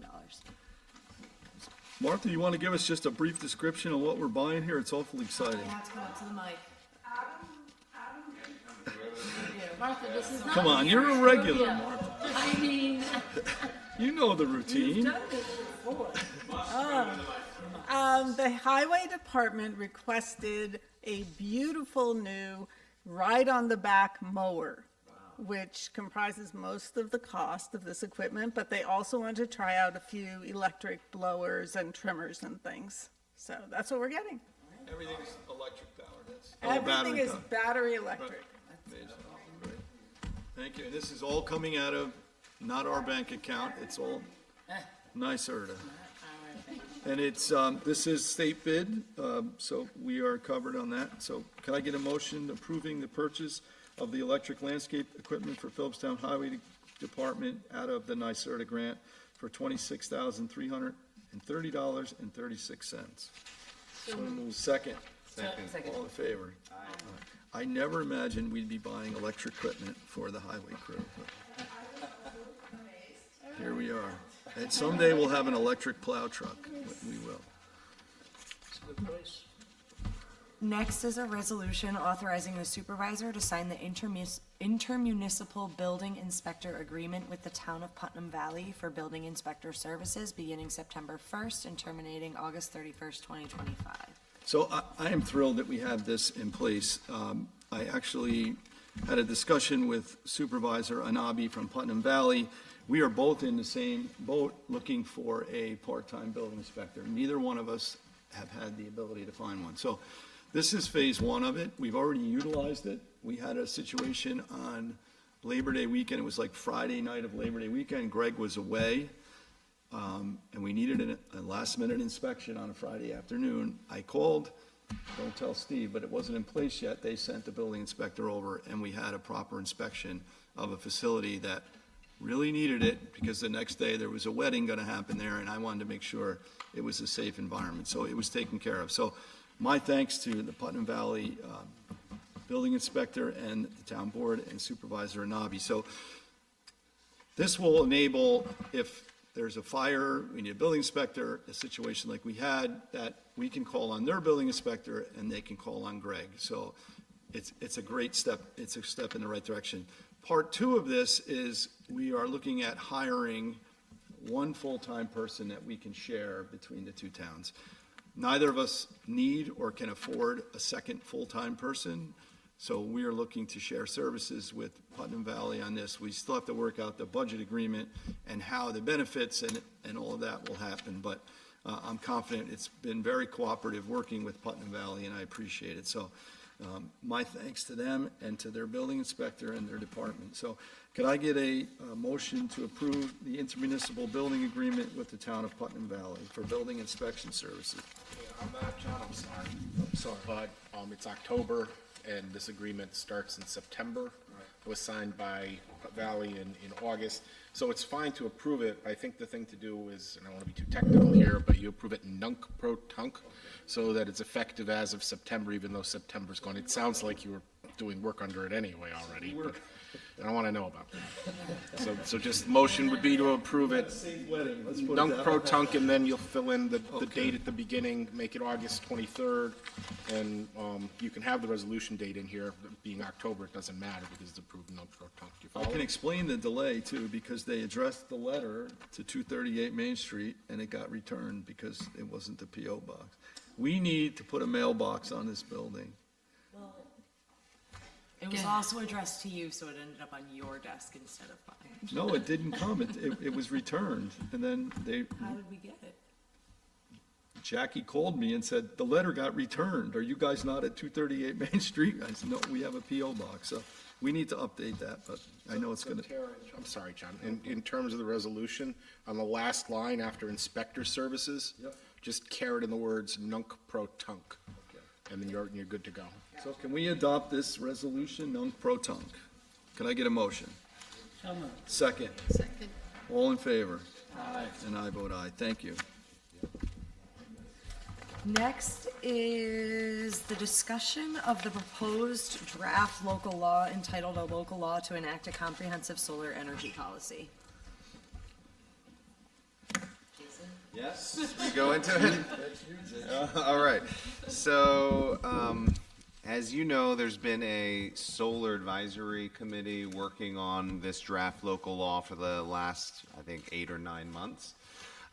Martha, you want to give us just a brief description of what we're buying here? It's awfully exciting. have to come up to the mic. Martha, this is not. Come on, you're a regular, Martha. I mean, You know the routine. done this before. The Highway Department requested a beautiful new ride-on-the-back mower, which comprises most of the cost of this equipment, but they also wanted to try out a few electric blowers and trimmers and things. So that's what we're getting. Everything's electric powered. That's Everything is battery electric. Thank you. And this is all coming out of, not our bank account, it's all NYSERDA. And it's, this is state bid, so we are covered on that. So can I get a motion approving the purchase of the electric landscape equipment for Philipstown Highway Department out of the NYSERDA grant for $26,330.36? Second. Second. All in favor? I never imagined we'd be buying electric equipment for the highway crew. but Here we are. And someday we'll have an electric plow truck. We will. It's a good price. Next is a resolution authorizing the supervisor to sign the intermunicipal building inspector agreement with the Town of Putnam Valley for building inspector services beginning September 1st and terminating August 31st, 2025. So I am thrilled that we have this in place. I actually had a discussion with Supervisor Anabi from Putnam Valley. We are both in the same boat looking for a part-time building inspector. Neither one of us have had the ability to find one. So this is phase one of it. We've already utilized it we had a situation on Labor Day weekend. It was like Friday night of Labor Day weekend. Greg was away, and we needed a last-minute inspection on a Friday afternoon. I called, don't tell Steve, but it wasn't in place yet. They sent the building inspector over, and we had a proper inspection of a facility that really needed it, because the next day there was a wedding going to happen there, and I wanted to make sure it was a safe environment. So it was taken care of. So my thanks to the Putnam Valley building inspector and the town board and Supervisor Anabi. So this will enable, if there's a fire, we need a building inspector, a situation like we had, that we can call on their building inspector and they can call on Greg. So it's a great step. It's a step in the right direction. Part two of this is we are looking at hiring one full-time person that we can share between the two towns. Neither of us need or can afford a second full-time person, so we are looking to share services with Putnam Valley on this. We still have to work out the budget agreement and how the benefits and all of that will happen, but I'm confident. It's been very cooperative working with Putnam Valley, and I appreciate it. So my thanks to them and to their building inspector and their department. So could I get a motion to approve the intermunicipal building agreement with the town of Putnam Valley for building inspection services? I'm not, John, I'm sorry. I'm sorry. But it's October, and this agreement starts in September. It was signed by Valley in August, so it's fine to approve it. I think the thing to do is, and I don't want to be too technical here, but you approve it nunc-pro-tunc, so that it's effective as of September, even though September's gone. It sounds like you were doing work under it anyway already, but I don't want to know about that. So just motion would be to approve it Safe wedding, let's put it that way. nunc-pro-tunc, and then you'll fill in the date at the beginning, make it August 23rd, and you can have the resolution date in here, being October, it doesn't matter because it's approved nunc-pro-tunc. Do you I follow? can explain the delay too, because they addressed the letter to 238 Main Street and it got returned because it wasn't the PO box. We need to put a mailbox on this building. It was also addressed to you, so it ended up on your desk instead of mine. No, it didn't come. It was returned, and then How did we get it? Jackie called me and said, the letter got returned. Are you guys not at 238 Main Street? I said, no, we have a PO box. So we need to update that, but I know it's gonna. I'm sorry, John. In terms of the resolution, on the last line after inspector services, Yep. just caret in the words nunc-pro-tunc, and then you're good to go. So can we adopt this resolution, nunc-pro-tunc? Can I get a motion? Second. Second. All in favor? Aye. And I vote aye. Thank you. Next is the discussion of the proposed draft local law entitled "A Local Law to Enact a Comprehensive Solar Energy Policy." Yes, we go into it. All right. So, as you know, there's been a solar advisory committee working on this draft local law for the last, I think, 8 or 9 months.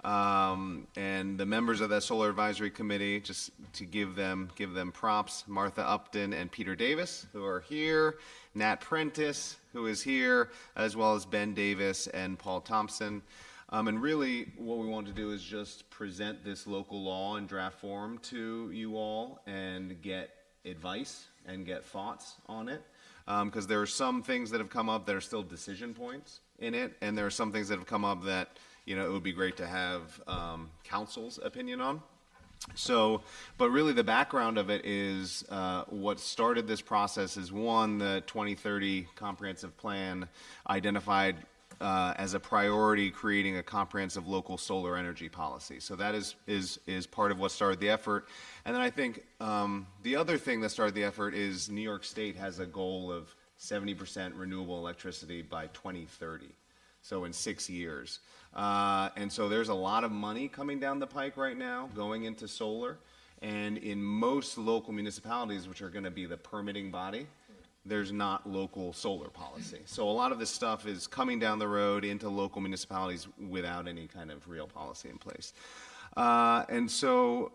And the members of that solar advisory committee, just to give them props, Martha Upton and Peter Davis, who are here, Nat Prentice, who is here, as well as Ben Davis and Paul Thompson. And really, what we want to do is just present this local law in draft form to you all and get advice and get thoughts on it. Because there are some things that have come up that are still decision points in it, and there are some things that have come up that, you know, it would be great to have council's opinion on. So, but really the background of it is what started this process is, one, the 2030 comprehensive plan identified as a priority creating a comprehensive local solar energy policy. So that is part of what started the effort. And then I think the other thing that started the effort is New York State has a goal of 70% renewable electricity by 2030. So in 6 years. And so there's a lot of money coming down the pike right now going into solar. And in most local municipalities, which are going to be the permitting body, there's not local solar policy. So a lot of this stuff is coming down the road into local municipalities without any kind of real policy in place. And so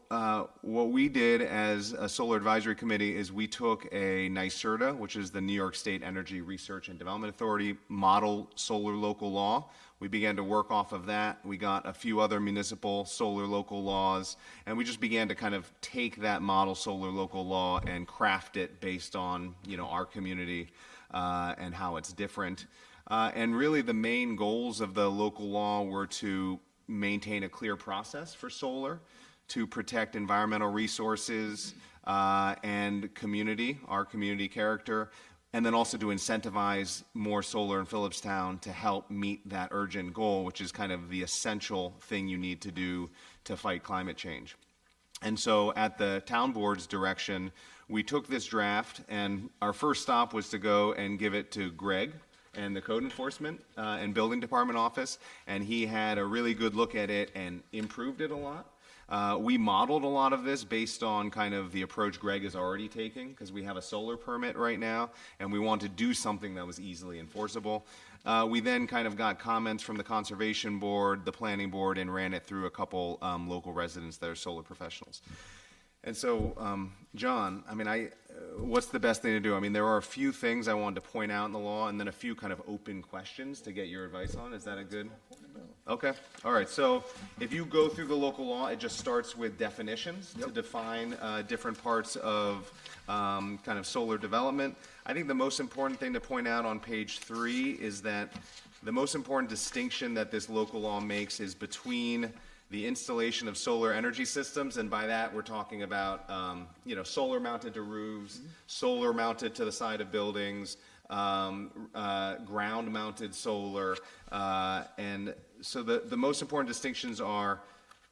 what we did as a solar advisory committee is we took a NYSERDA, which is the New York State Energy Research and Development Authority, model solar local law. We began to work off of that. We got a few other municipal solar local laws, and we just began to kind of take that model solar local law and craft it based on, our community and how it's different. And really the main goals of the local law were to maintain a clear process for solar, to protect environmental resources and community, our community character, and then also to incentivize more solar in Philipstown to help meet that urgent goal, which is kind of the essential thing you need to do to fight climate change. And so at the town board's direction, we took this draft, and our first stop was to go and give it to Greg and the code enforcement and building department office, and he had a really good look at it and improved it a lot. We modeled a lot of this based on kind of the approach Greg is already taking, because we have a solar permit right now, and we want to do something that was easily enforceable. We then kind of got comments from the conservation board, the planning board, and ran it through a couple local residents that are solar professionals. And so, John, what's the best thing to do? There are a few things I wanted to point out in the law, and then a few kind of open questions to get your advice on. Is that a good? Okay, all right. So if you go through the local law, it just starts with definitions to define different parts of kind of solar development. I think the most important thing to point out on page 3 is that the most important distinction that this local law makes is between the installation of solar energy systems, and by that we're talking about solar mounted to roofs, solar mounted to the side of buildings, ground mounted solar, and so the most important distinctions are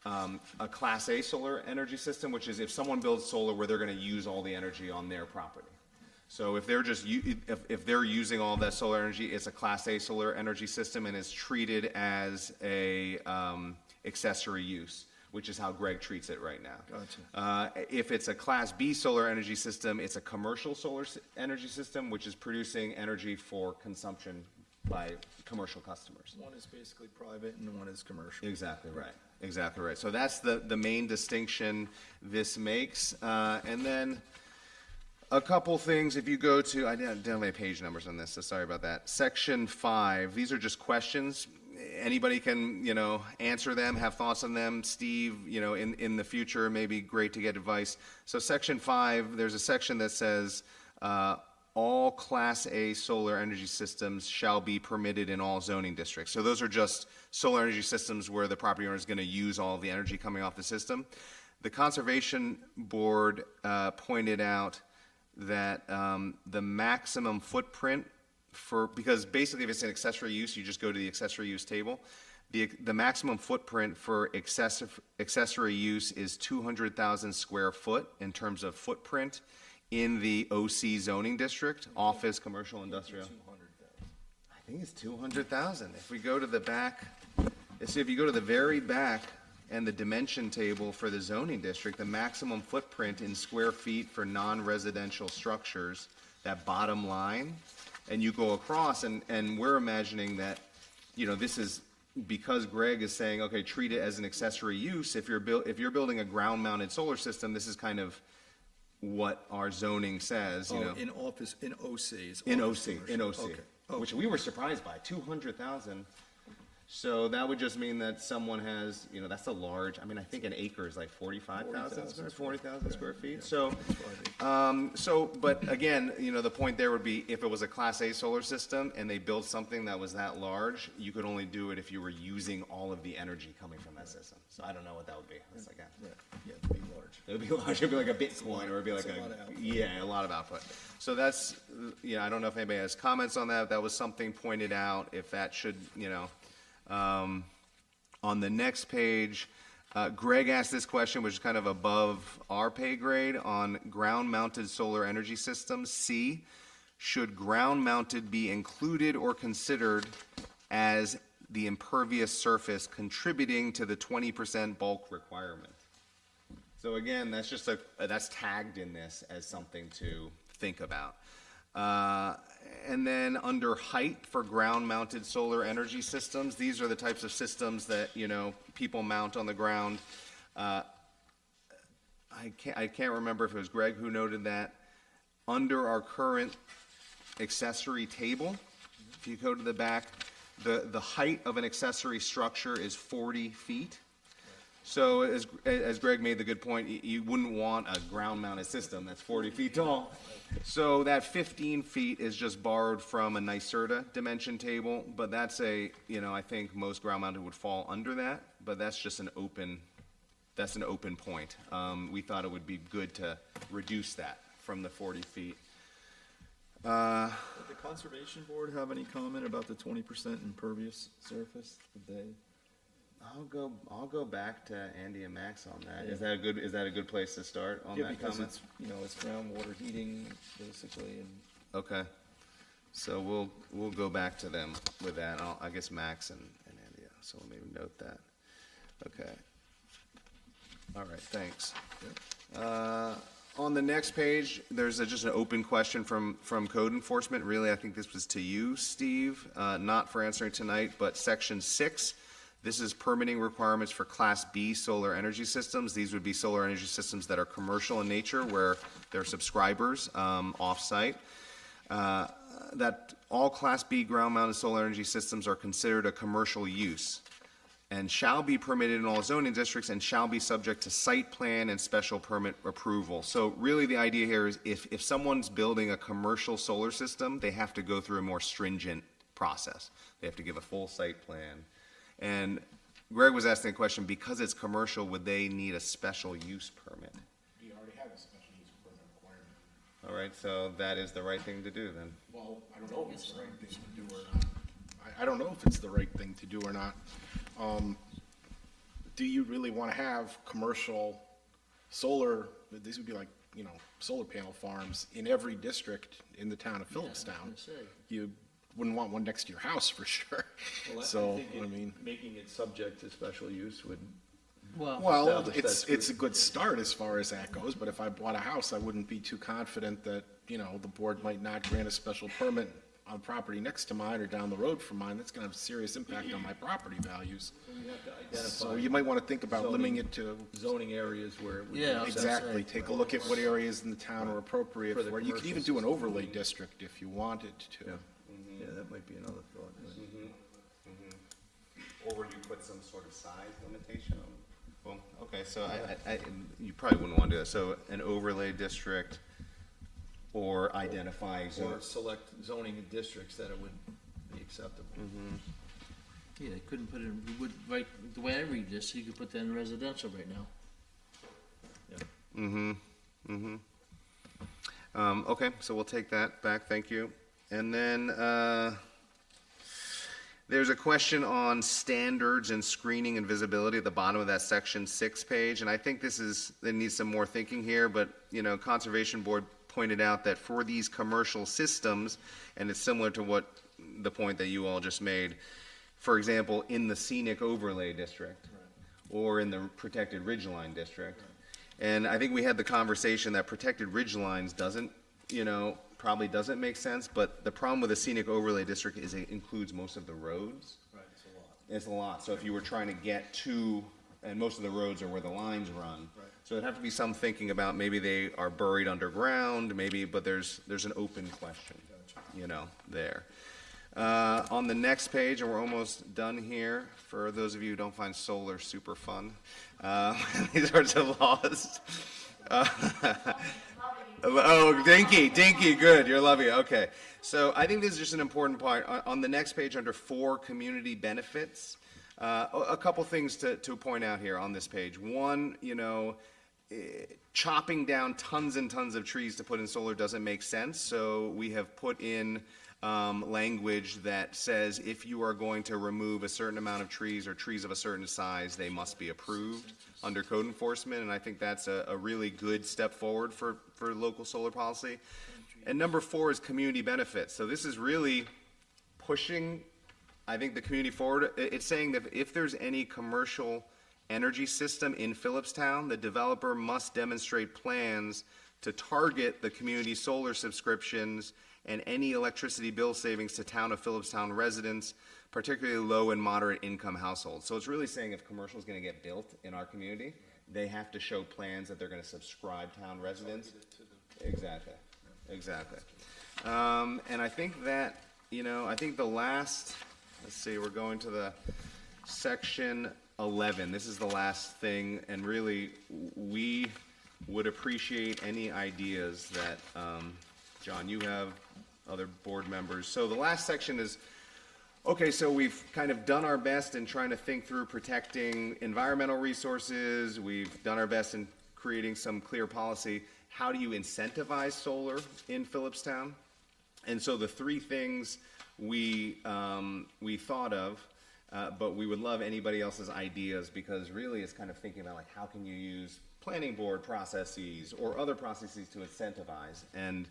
a Class A solar energy system, which is if someone builds solar where they're going to use all the energy on their property. So if they're just if they're using all that solar energy, it's a Class A solar energy system and is treated as a accessory use, which is how Greg treats it right now. Gotcha. If it's a Class B solar energy system, it's a commercial solar energy system, which is producing energy for consumption by commercial customers. One is basically private and one is commercial. Exactly right. Exactly right. So that's the main distinction this makes. And then a couple things, if you go to, I didn't have any page numbers on this, so sorry about that. Section 5, these are just questions. Anybody can, answer them, have thoughts on them. Steve, in the future, may be great to get advice. So section 5, there's a section that says, all Class A solar energy systems shall be permitted in all zoning districts. So those are just solar energy systems where the property owner is going to use all the energy coming off the system. The Conservation Board pointed out that the maximum footprint because basically if it's an accessory use, you just go to the accessory use table. The maximum footprint for accessory use is 200,000 square foot in terms of footprint in the OC zoning district, office, commercial, industrial. I think it's 200,000. If we go to the back, see if you go to the very back and the dimension table for the zoning district, the maximum footprint in square feet for non-residential structures, that bottom line, and you go across, and we're imagining that, this is because Greg is saying, okay, treat it as an accessory use. If you're building a ground-mounted solar system, this is kind of what our zoning says. In office, in OCs. In OC, Okay. which we were surprised by, 200,000. So that would just mean that someone has, that's a large, I think an acre is like 40,000 square feet. So, but again, the point there would be if it was a Class A solar system and they built something that was that large, you could only do it if you were using all of the energy coming from that system. So I don't know what that would be. It's like It'd be large. it would be large. It'd be like a Bitcoin, or it'd be like a lot of output. a lot of output. So that's, I don't know if anybody has comments on that. That was something pointed out. If that should, on the next page, Greg asked this question, which is kind of above our pay grade, on ground-mounted solar energy systems. C, should ground-mounted be included or considered as the impervious surface contributing to the 20% bulk requirement? So again, that's just that's tagged in this as something to think about. And then under height for ground-mounted solar energy systems, these are the types of systems that, people mount on the ground. I can't remember if it was Greg who noted that, under our current accessory table, if you go to the back, the height of an accessory structure is 40 feet. So as Greg made the good point, you wouldn't want a ground-mounted system that's 40 feet tall. So that 15 feet is just borrowed from a NYSERDA dimension table, but that's I think most ground-mounted would fall under that, but that's just an open point. We thought it would be good to reduce that from the 40 feet. Did the Conservation Board have any comment about the 20% impervious surface? Did they? I'll go back to Andy and Max on that. Is that a good place to start on Yeah, that because comment? it's groundwater heating, basically, and Okay, so we'll go back to them with that. I guess Max and Andy, so we'll maybe note that. Okay. All right, thanks. On the next page, there's just an open question from code enforcement. Really, I think this was to you, Steve, not for answering tonight, but section 6. This is permitting requirements for Class B solar energy systems. These would be solar energy systems that are commercial in nature, where there are subscribers off-site. That all Class B ground-mounted solar energy systems are considered a commercial use and shall be permitted in all zoning districts and shall be subject to site plan and special permit approval. So really the idea here is if someone's building a commercial solar system, they have to go through a more stringent process. They have to give a full site plan. And Greg was asking a question, because it's commercial, would they need a special use permit? We already have a special use permit requirement. All right, so that is the right thing to do then. Well, I don't know if it's the right thing to do or not. I don't know if it's the right thing to do or not. Do you really want to have commercial solar, these would be like, solar panel farms in every district in the town of Philipstown? You wouldn't want one next to your house for sure. So, making it subject to special use would. Well, establish that it's a good start as far as that goes, but if I bought a house, I wouldn't be too confident that, the board might not grant a special permit on property next to mine or down the road from mine. That's gonna have a serious impact on my property values. So you might wanna think about limiting it to. Zoning areas where. it would Yeah, make sense. Exactly, take a look at what areas in the town are appropriate For the for it. You could even commercial do an overlay district if you wanted to. Yeah, that might be another thought. Or would you put some sort of size limitation on? Well, okay, so you probably wouldn't want to do that. So an overlay district or identify Or zone. select zoning districts that it would be acceptable. Yeah, they couldn't put it, we would, right, the way I read this, you could put that in residential right now. Okay, so we'll take that back, thank you. And then, there's a question on standards and screening and visibility at the bottom of that section 6 page, and I think there needs some more thinking here, but, Conservation Board pointed out that for these commercial systems, and it's similar to the point that you all just made, for example, in the scenic overlay district, or in the protected ridgeline district. And I think we had the conversation that protected ridgelines probably doesn't make sense, but the problem with the scenic overlay district is it includes most of the roads. Right, it's a lot. It's a lot, so if you were trying to get to, and most of the roads are where the lines run. Right. So it'd have to be some thinking about, maybe they are buried underground, but there's an open question, there. On the next page, and we're almost done here, for those of you who don't find solar super fun, these sorts of laws. Oh, dinky, good, you're loving it, okay. So I think this is just an important part. On the next page, under 4 community benefits, a couple things to point out here on this page. One, chopping down tons and tons of trees to put in solar doesn't make sense, so we have put in language that says if you are going to remove a certain amount of trees or trees of a certain size, they must be approved under code enforcement, and I think that's a really good step forward for local solar policy. And number 4 is community benefits. So this is really pushing, I think, the community forward. It's saying that if there's any commercial energy system in Philipstown, the developer must demonstrate plans to target the community solar subscriptions and any electricity bill savings to Town of Philipstown residents, particularly low and moderate income households. So it's really saying if commercial is going to get built in our community, they have to show plans that they're gonna subscribe town residents. Exactly, exactly. And I think that, I think the last, let's see, we're going to the section 11. This is the last thing, and really, we would appreciate any ideas that, John, you have, other board members. So the last section is, okay, so we've kind of done our best in trying to think through protecting environmental resources. We've done our best in creating some clear policy. How do you incentivize solar in Philipstown? And so the three things we thought of, but we would love anybody else's ideas, because really it's kind of thinking about like, how can you use planning board processes or other processes to incentivize? And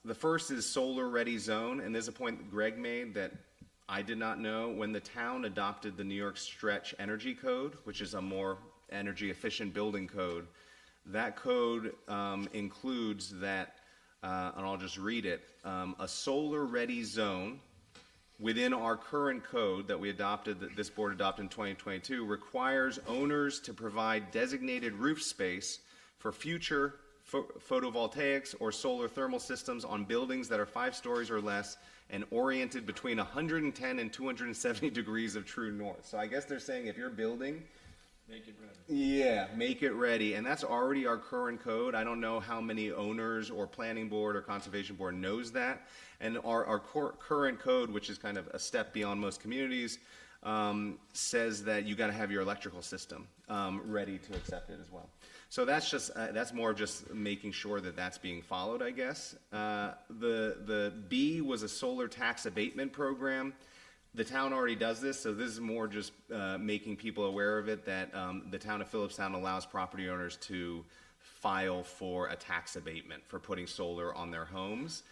the first is solar ready zone, and there's a point that Greg made that I did not know. When the town adopted the New York Stretch Energy Code, which is a more energy efficient building code, that code includes that, and I'll just read it, a solar ready zone within our current code that we adopted, that this board adopted in 2022, requires owners to provide designated roof space for future photovoltaics or solar thermal systems on buildings that are 5 stories or less and oriented between 110 and 270 degrees of true north. So I guess they're saying if you're building, make it ready. Yeah, make it ready. And that's already our current code. I don't know how many owners or planning board or conservation board knows that. And our current code, which is kind of a step beyond most communities, says that you got to have your electrical system ready to accept it as well. So that's just that's more of just making sure that that's being followed, I guess. The B was a solar tax abatement program. The town already does this, so this is more just making people aware of it, that the town of Philipstown allows property owners to file for a tax abatement for putting solar on their homes.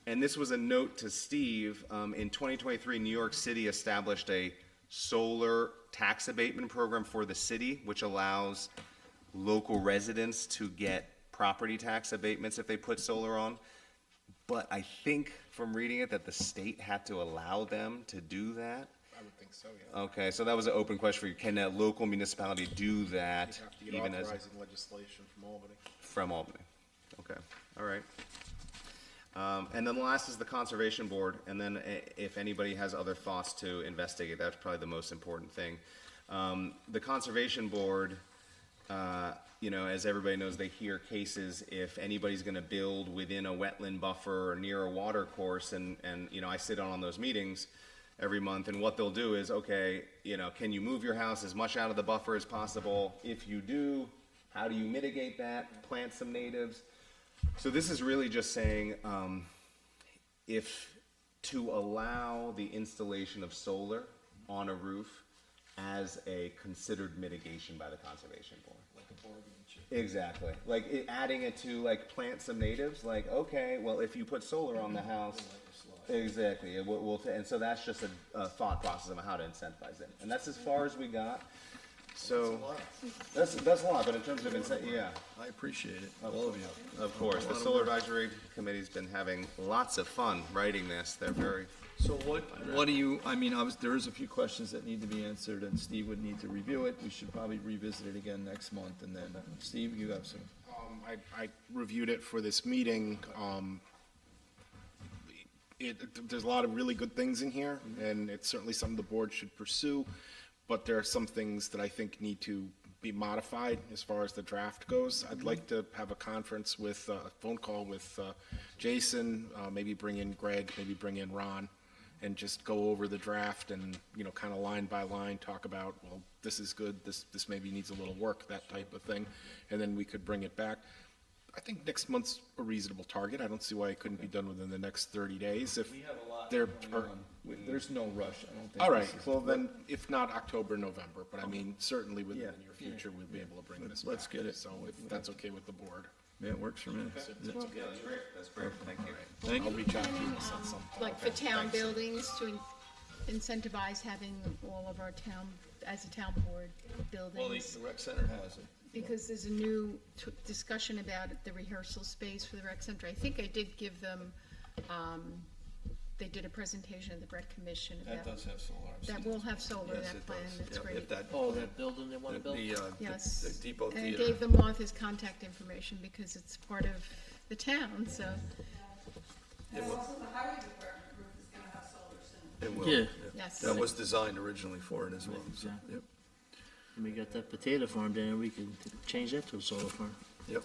And this was a note to Steve. In 2023, New York City established a solar tax abatement program for the city, which allows local residents to get property tax abatements if they put solar on. But I think from reading it that the state had to allow them to do that. I would think so, yeah. Okay, so that was an open question for you. Can a local municipality do that? You have to get even as authorizing legislation from Albany. from Albany? Okay, all right. And then the last is the Conservation Board, and then if anybody has other thoughts to investigate, that's probably the most important thing. The Conservation Board, as everybody knows, they hear cases if anybody's gonna build within a wetland buffer or near a water course, and I sit on those meetings every month, and what they'll do is, okay, can you move your house as much out of the buffer as possible? If you do, how do you mitigate that? Plant some natives. So this is really just saying, if to allow the installation of solar on a roof as a considered mitigation by the Conservation Board. Like a bargaining chip. Exactly. Like adding it to like plant some natives, like, okay, well, if you put solar on the house. Exactly. And so that's just a thought process of how to incentivize it. And that's as far as we got. So that's a lot, but in terms of yeah. I appreciate it, all of you. Of course, the Solar Advisory Committee's been having lots of fun writing this. They're very, So what do you, there is a few questions that need to be answered, and Steve would need to review it. We should probably revisit it again next month, and then, Steve, you have some. I reviewed it for this meeting. There's a lot of really good things in here, and it's certainly something the board should pursue, but there are some things that I think need to be modified as far as the draft goes. I'd like to have a conference with, a phone call with Jason, maybe bring in Greg, maybe bring in Ron, and just go over the draft and, kind of line by line, talk about, well, this is good, this maybe needs a little work, that type of thing, and then we could bring it back. I think next month's a reasonable target. I don't see why it couldn't be done within the next 30 days. If there are, There's no rush, I don't think. all right, this is- well then, if not October, November, but I mean, certainly within the near future, we'll be able to bring this back. Let's get it. So if that's okay with the board, Yeah, it works for me. that's great, that's great, thank you. Thank I'll you. reach out to you and set something. Like for town buildings, to incentivize having all of our town, as a town board, Well, buildings. the rec center has it. Because there's a new discussion about the rehearsal space for the rec center. I think I did give them they did a presentation at the Rec Commission That about, does have solar. I've that seen will it. have solar, Yes, that it plan, does. that's Yeah, great. if that- Oh, that building they want to build? Yes. The Depot And Theater. gave them off his contact information because it's part of the town, so. It will. Also, the highway department roof is gonna have solar soon. It will. Yeah. Yes. That was designed originally for it as well, so, yep, And we got that potato farm there, we can change that to a solar farm. yep.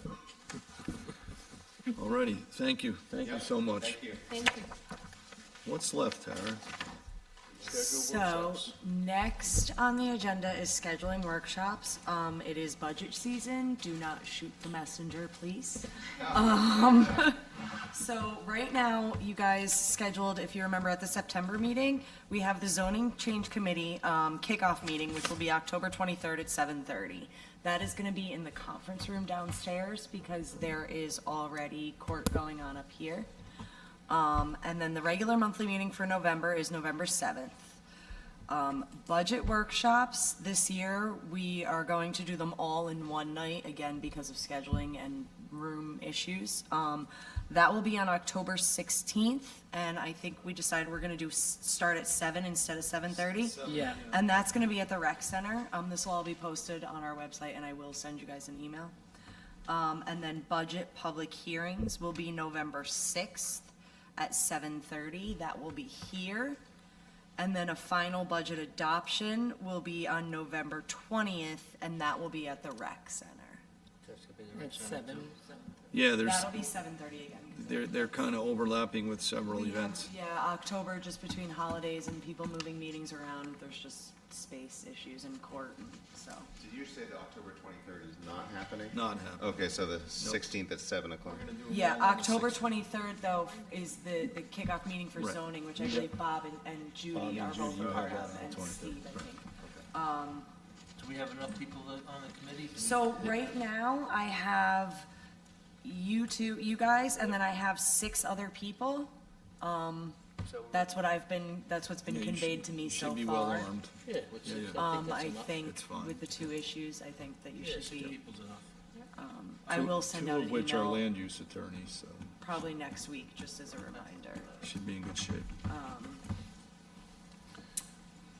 All righty, thank you so much. Thank you. Thank you. What's left, Tara? So, next on the agenda is scheduling workshops. It is budget season, do not shoot the messenger, please. So, right now, you guys scheduled, if you remember at the September meeting, we have the zoning change committee, kickoff meeting, which will be October 23rd at 7:30. That is gonna be in the conference room downstairs, because there is already court going on up here. And then the regular monthly meeting for November is November 7th. Budget workshops, this year, we are going to do them all in one night, again, because of scheduling and room issues. That will be on October 16th, and I think we decided we're gonna do, start at 7 instead of 7:30. Yeah. And that's gonna be at the rec center. This will all be posted on our website, and I will send you guys an email. And then budget public hearings will be November 6th at 7:30. That will be here. And then a final budget adoption will be on November 20th, and that will be at the rec center. At 7. Yeah, That'll be 7:30 again. 'Cause they're kind of overlapping with several events. Yeah, October, just between holidays and people moving meetings around, there's just space issues in court, and so. Did you say that October 23rd is not happening? Not happening. Okay, so the 16th at 7 o'clock. Yeah, October 23rd, though, is the kickoff meeting for Right. zoning, which I believe Bob and Judy are both a part of, and Steve, I think. Do we have enough people on the committee? So right now, I have you guys, and then I have 6 other people. That's what's been Yeah, you conveyed should- to me you so should be well far. armed. Yeah, which Yeah, is, yeah. I think that's I enough. think It's fine. with the 2 issues, I think that you Yeah, should 6 be, people's enough. I will send out an Two of which are email land use attorneys, so probably next week, just as a reminder. should be in good shape.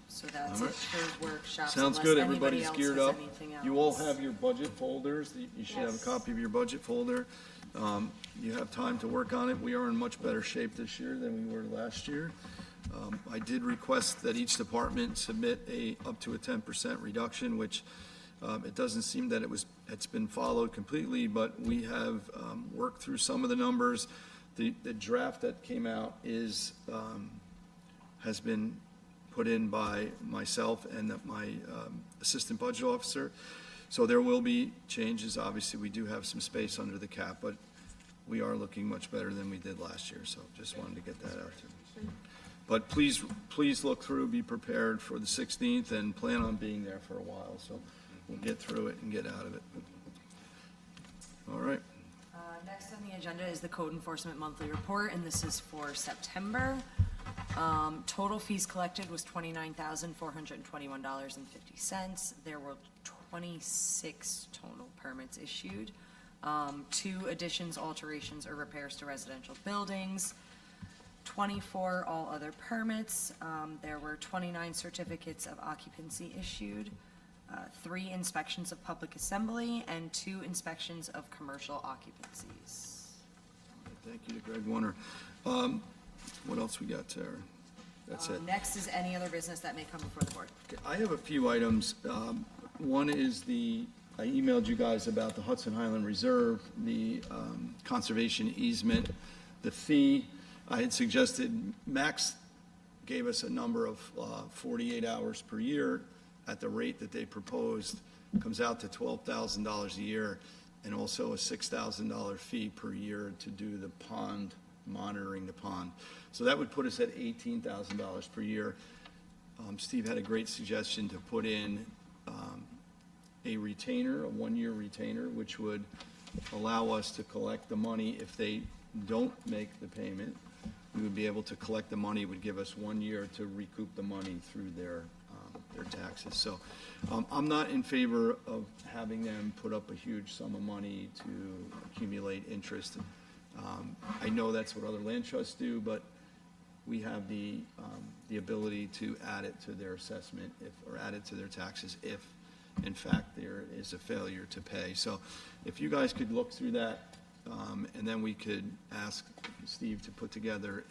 So that's All it right. for workshops. Sounds unless good, anybody everybody's else geared has up. anything You all else. have your budget folders, you should have a Yes. copy of your budget folder. You have time to work on it. We are in much better shape this year than we were last year. I did request that each department submit up to a 10% reduction, which it doesn't seem that it's been followed completely, but we have worked through some of the numbers. The draft that came out has been put in by myself and my assistant budget officer. So there will be changes. Obviously, we do have some space under the cap, but we are looking much better than we did last year, so just wanted to get that out there. But please look through, be prepared for the 16th, and plan on being there for a while, so we'll get through it and get out of it. All right. Next on the agenda is the Code Enforcement Monthly Report, and this is for September. Total fees collected was $29,421.50. There were 26 total permits issued. 2 additions, alterations, or repairs to residential buildings. 24 all other permits. There were 29 certificates of occupancy issued. 3 inspections of public assembly, and 2 inspections of commercial occupancies. Thank you to Greg Warner. What else we got, Tara? That's it. Next is any other business that may come before the board. I have a few items. One is I emailed you guys about the Hudson Highland Reserve, the conservation easement, the fee. I had suggested, Max gave us a number of 48 hours per year at the rate that they proposed, comes out to $12,000 a year, and also a $6,000 fee per year to do the pond, monitoring the pond. So that would put us at $18,000 per year. Steve had a great suggestion to put in a retainer, a 1-year retainer, which would allow us to collect the money if they don't make the payment. We would be able to collect the money, it would give us 1 year to recoup the money through their taxes. So I'm not in favor of having them put up a huge sum of money to accumulate interest. I know that's what other land trusts do, but we have the ability to add it to their assessment or add it to their taxes if, in fact, there is a failure to pay. So if you guys could look through that, and then we could ask Steve to put together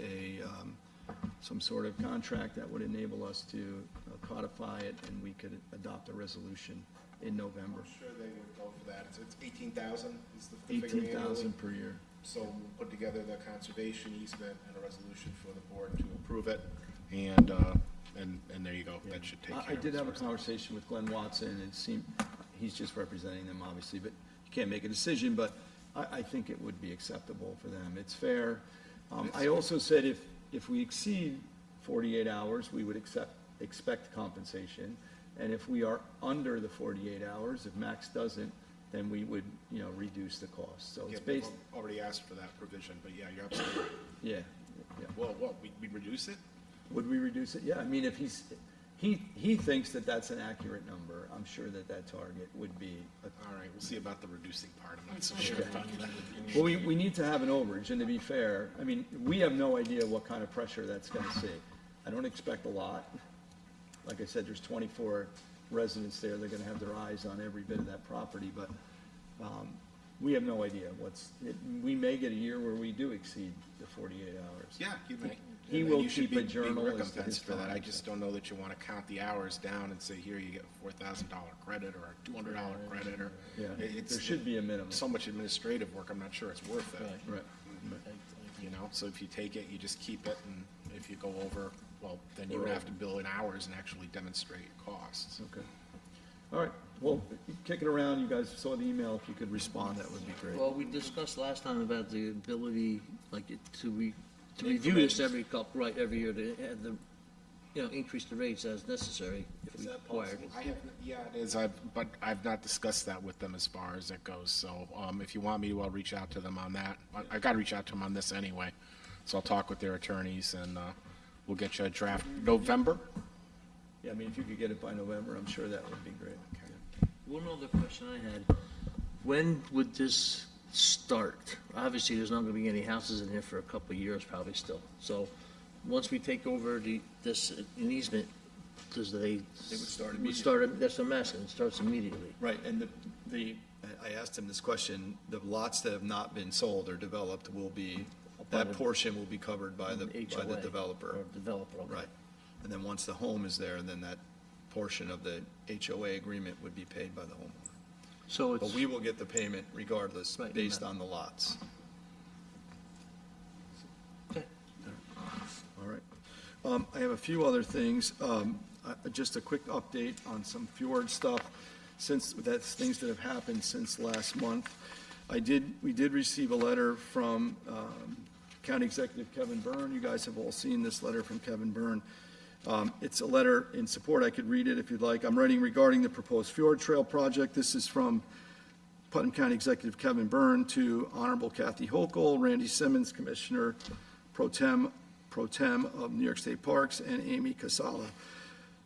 some sort of contract that would enable us to codify it, and we could adopt a resolution in November. I'm sure they would go for that. It's 18,000 is the figure annually. 18,000 per year. So we'll put together the conservation easement and a resolution for the board to approve it, and there you go. That should take care of it. I did have a conversation with Glenn Watson. It seemed, he's just representing them, obviously, but you can't make a decision, but I think it would be acceptable for them. It's fair. I also said if we exceed 48 hours, we would expect compensation. And if we are under the 48 hours, if Max doesn't, then we would, reduce the cost. So Yeah, it's we've based, already asked for that provision, but yeah, you're absolutely right. yeah. Well, we reduce it? Would we reduce it? Yeah, I mean, if he thinks that that's an accurate number, I'm sure that target would be. All right, we'll see about the reducing part. I'm not so sure about that. Well, we need to have an overage, and to be fair, I mean, we have no idea what kind of pressure that's gonna see. I don't expect a lot. Like I said, there's 24 residents there, they're gonna have their eyes on every bit of that property, but, we have no idea we may get a year where we do exceed the 48 hours. Yeah, you may. He And will you should keep a be journal as to recompensed his for that. I time. just don't know that you want to count the hours down and say, here, you get a $4,000 credit or a $200 credit, or. Yeah, It's there should be a minimum. so much administrative work, I'm not sure it's worth it. Right. So if you take it, you just keep it, and if you go over, well, then you would have to bill in hours and actually demonstrate your costs. Okay. All right, well, kick it around, you guys saw the email, if you could respond, that would be great. Well, we discussed last time about the ability, to review this every year to add increase the rates as necessary if we required. Yeah, it is, but I've not discussed that with them as far as it goes, so, if you want me to, I'll reach out to them on that. I gotta reach out to them on this anyway, so I'll talk with their attorneys, and, we'll get you a draft November. Yeah, I mean, if you could get it by November, I'm sure that would be great. One other question I had, when would this start? Obviously, there's not gonna be any houses in here for a couple of years probably still. So, once we take over this easement, does they? It would start immediately. That's what I'm asking, it starts immediately. Right, and I asked him this question, the lots that have not been sold or developed will be, that portion will be covered by the HOA developer. or developer, okay. Right, and then once the home is there, then that portion of the HOA agreement would be paid by the homeowner. So But it's, we will get the payment regardless, Right, based right. on the lots. okay. All right. I have a few other things. Just a quick update on some fjord stuff, since that's things that have happened since last month. We did receive a letter from County Executive Kevin Byrne. You guys have all seen this letter from Kevin Byrne. It's a letter in support. I could read it if you'd like. I'm writing regarding the proposed fjord trail project. This is from Putnam County Executive Kevin Byrne to Honorable Kathy Hochul, Randy Simmons, Commissioner Pro Tem of New York State Parks, and Amy Casala.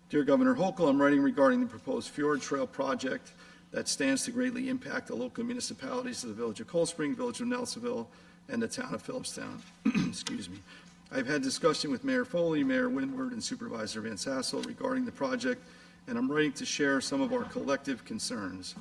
Dear Governor Hochul, I'm writing regarding the proposed fjord trail project that stands to greatly impact the local municipalities of the Village of Cold Spring, Village of Nelsonville, and the Town of Philipstown. Excuse me. I've had discussion with Mayor Foley, Mayor Windward, and Supervisor Van Tassel regarding the project, and I'm writing to share some of our collective concerns.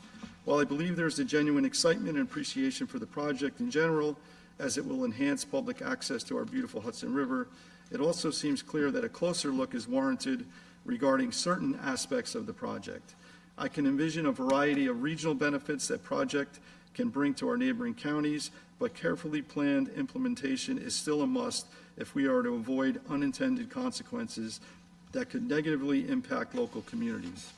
While I believe there's a genuine excitement and appreciation for the project in general, as it will enhance public access to our beautiful Hudson River, it also seems clear that a closer look is warranted regarding certain aspects of the project. I can envision a variety of regional benefits that project can bring to our neighboring counties, but carefully planned implementation is still a must if we are to avoid unintended consequences that could negatively impact local communities.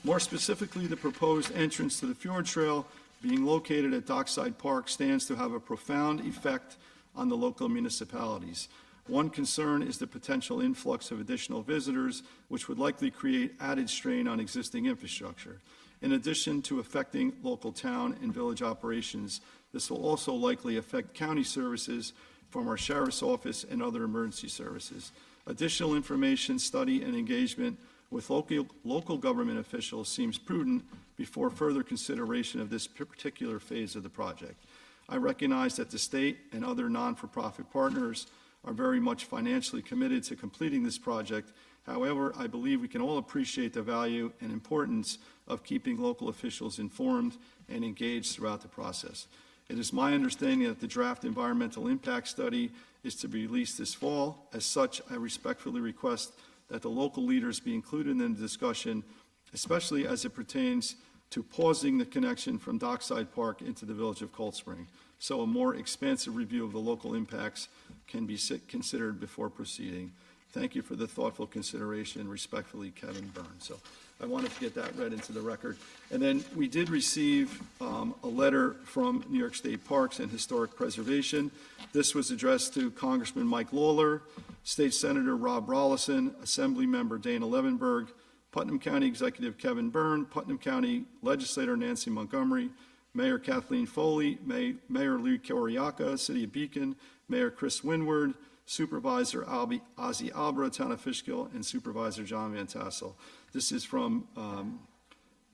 More specifically, the proposed entrance to the fjord trail being located at Dockside Park stands to have a profound effect on the local municipalities. One concern is the potential influx of additional visitors, which would likely create added strain on existing infrastructure. In addition to affecting local town and village operations, this will also likely affect county services from our sheriff's office and other emergency services. Additional information, study, and engagement with local government officials seems prudent before further consideration of this particular phase of the project. I recognize that the state and other non-for-profit partners are very much financially committed to completing this project. However, I believe we can all appreciate the value and importance of keeping local officials informed and engaged throughout the process. It is my understanding that the draft environmental impact study is to be released this fall. As such, I respectfully request that the local leaders be included in the discussion, especially as it pertains to pausing the connection from Dockside Park into the village of Cold Spring, so a more expansive review of the local impacts can be considered before proceeding. Thank you for the thoughtful consideration. Respectfully, Kevin Byrne. So I wanted to get that read into the record. And then we did receive a letter from New York State Parks and Historic Preservation. This was addressed to Congressman Mike Lawler, State Senator Rob Rollison, Assembly Member Dana Levenberg, Putnam County Executive Kevin Byrne, Putnam County Legislator Nancy Montgomery, Mayor Kathleen Foley, Mayor Lee Coriaca, City of Beacon, Mayor Chris Winward, Supervisor Ozzie Albra, Town of Fishkill, and Supervisor John Van Tassel. This is from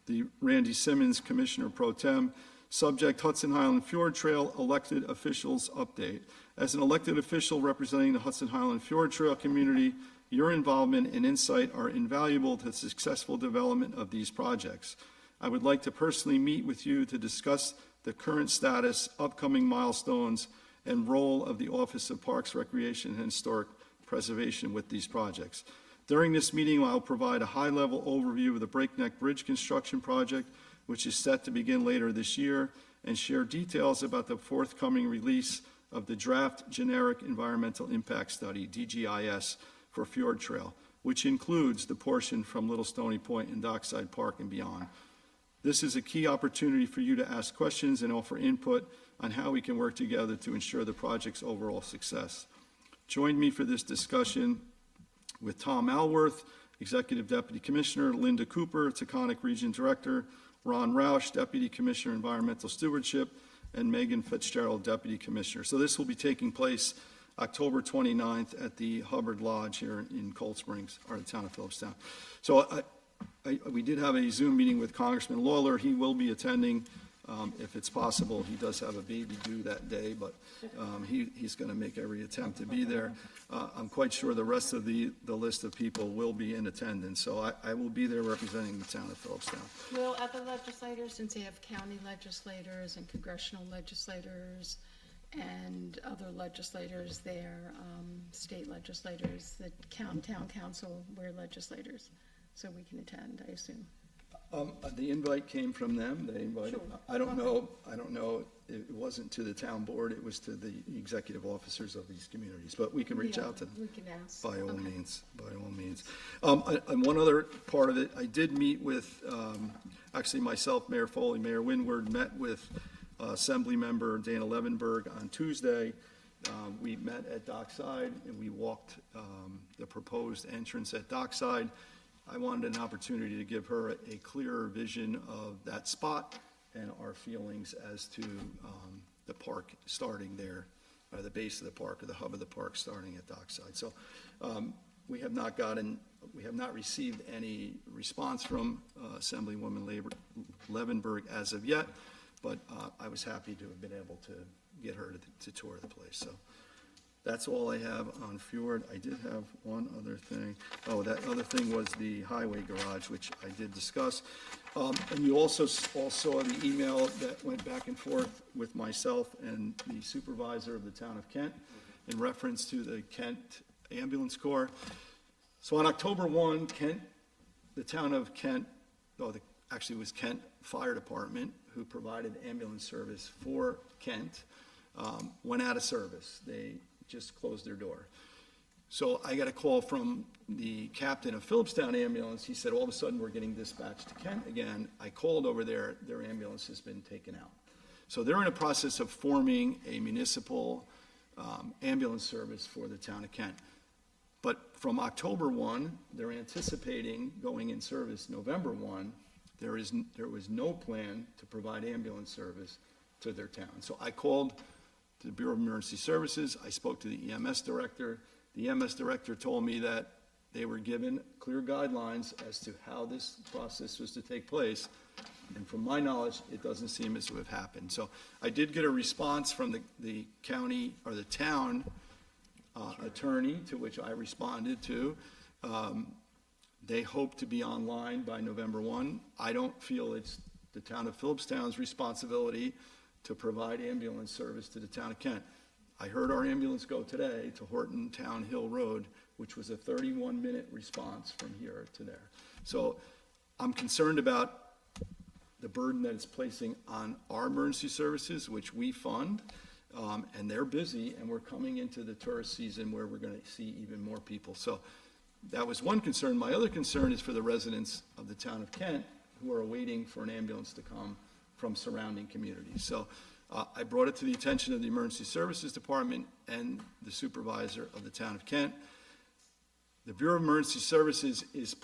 the Randy Simmons, Commissioner Pro Tem. Subject, Hudson Highland Fjord Trail elected officials update. As an elected official representing the Hudson Highland Fjord Trail community, your involvement and insight are invaluable to the successful development of these projects. I would like to personally meet with you to discuss the current status, upcoming milestones, and role of the Office of Parks, Recreation, and Historic Preservation with these projects. During this meeting, I'll provide a high-level overview of the Breakneck Bridge construction project, which is set to begin later this year, and share details about the forthcoming release of the draft Generic Environmental Impact Study, DGIS, for Fjord Trail, which includes the portion from Little Stony Point and Dockside Park and beyond. This is a key opportunity for you to ask questions and offer input on how we can work together to ensure the project's overall success. Join me for this discussion with Tom Alworth, Executive Deputy Commissioner, Linda Cooper, Taconic Region Director, Ron Roush, Deputy Commissioner, Environmental Stewardship, and Megan Fitzgerald, Deputy Commissioner. So this will be taking place October 29th at the Hubbard Lodge here in Cold Springs, or the town of Philipstown. So we did have a Zoom meeting with Congressman Lawler. He will be attending if it's possible. He does have a baby due that day, but he's going to make every attempt to be there. I'm quite sure the rest of the list of people will be in attendance, so I will be there representing the town of Philipstown. Will other legislators, since they have county legislators and congressional legislators and other legislators there, state legislators, the town council, we're legislators, so we can attend, I assume. The invite came from them. They invited. Sure. I don't know. It wasn't to the town board. It was to the executive officers of these communities. But we can reach Yeah, out to them. we can ask. By all Okay. means. By all means. And one other part of it, I did meet with actually myself, Mayor Foley, Mayor Winward, met with Assembly Member Dana Levenberg on Tuesday. We met at Dockside and we walked the proposed entrance at Dockside. I wanted an opportunity to give her a clearer vision of that spot and our feelings as to the park starting there, or the base of the park, or the hub of the park starting at Dockside. So we have not received any response from Assemblywoman Levenberg as of yet, but I was happy to have been able to get her to tour the place. So that's all I have on Fjord. I did have one other thing. Oh, that other thing was the highway garage, which I did discuss. And you also all saw the email that went back and forth with myself and the supervisor of the town of Kent in reference to the Kent Ambulance Corps. So on October 1, the town of Kent, actually it was Kent Fire Department, who provided ambulance service for Kent, went out of service. They just closed their door. So I got a call from the captain of Philipstown Ambulance. He said, all of a sudden, we're getting dispatched to Kent again. I called over there. Their ambulance has been taken out. So they're in a process of forming a municipal ambulance service for the town of Kent. But from October 1, they're anticipating going in service November 1. There was no plan to provide ambulance service to their town. So I called to the Bureau of Emergency Services. I spoke to the EMS director. The EMS director told me that they were given clear guidelines as to how this process was to take place. And from my knowledge, it doesn't seem as to have happened. So I did get a response from the county, or the town attorney, to which I responded to. They hope to be online by November 1. I don't feel it's the town of Philipstown's responsibility to provide ambulance service to the town of Kent. I heard our ambulance go today to Horton Town Hill Road, which was a 31-minute response from here to there. So I'm concerned about the burden that it's placing on our emergency services, which we fund, and they're busy, and we're coming into the tourist season where we're going to see even more people. So that was one concern. My other concern is for the residents of the town of Kent who are waiting for an ambulance to come from surrounding communities. So I brought it to the attention of the Emergency Services Department and the supervisor of the town of Kent. The Bureau of Emergency Services is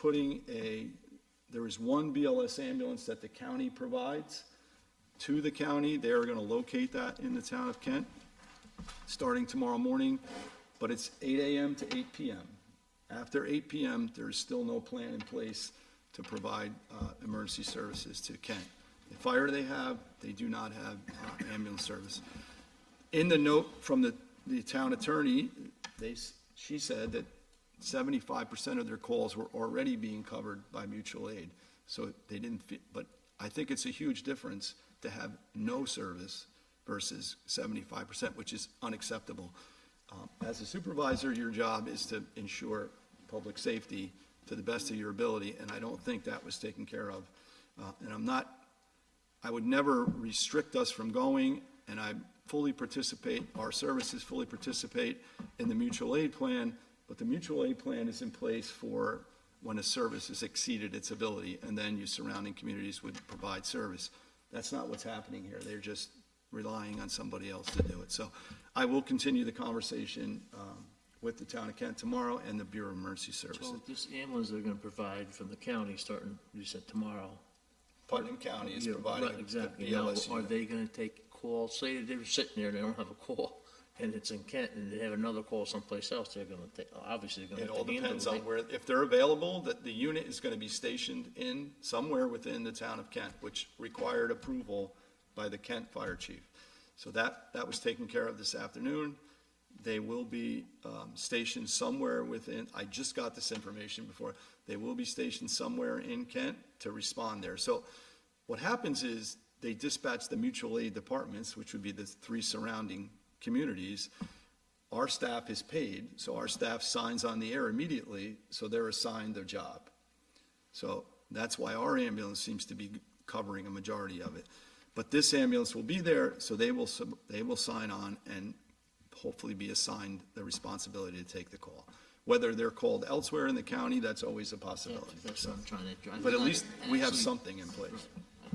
there is one BLS ambulance that the county provides to the county. They are going to locate that in the town of Kent starting tomorrow morning, but it's 8 a.m. to 8 p.m. After 8 p.m., there's still no plan in place to provide emergency services to Kent. The fire they do not have ambulance service. In the note from the town attorney, she said that 75% of their calls were already being covered by mutual aid. So they didn't, but I think it's a huge difference to have no service versus 75%, which is unacceptable. As a supervisor, your job is to ensure public safety to the best of your ability, and I don't think that was taken care of. And I would never restrict us from going, and I fully participate, our services fully participate in the mutual aid plan, but the mutual aid plan is in place for when a service has exceeded its ability, and then your surrounding communities would provide service. That's not what's happening here. They're just relying on somebody else to do it. So I will continue the conversation with the town of Kent tomorrow and the Bureau of Emergency Services. So this ambulance they're gonna provide from the county starting, you said tomorrow. Putnam County is Yeah, providing right, the exactly. Now, BLS are unit. they gonna take calls, say they're sitting there, they don't have a call, and it's in Kent, and they have another call someplace else, they're gonna take, obviously they're It gonna all have to handle depends it. on where, if they're available, that the unit is going to be stationed in somewhere within the town of Kent, which required approval by the Kent Fire Chief. So that was taken care of this afternoon. They will be stationed somewhere within, I just got this information before, they will be stationed somewhere in Kent to respond there. So what happens is they dispatch the mutual aid departments, which would be the 3 surrounding communities. Our staff is paid, so our staff signs on the air immediately, so they're assigned their job. So that's why our ambulance seems to be covering a majority of it. But this ambulance will be there, so they will sign on and hopefully be assigned the responsibility to take the call. Whether they're called elsewhere in the county, that's always a possibility. That's what I'm trying to. But at least we have Actually, something in place.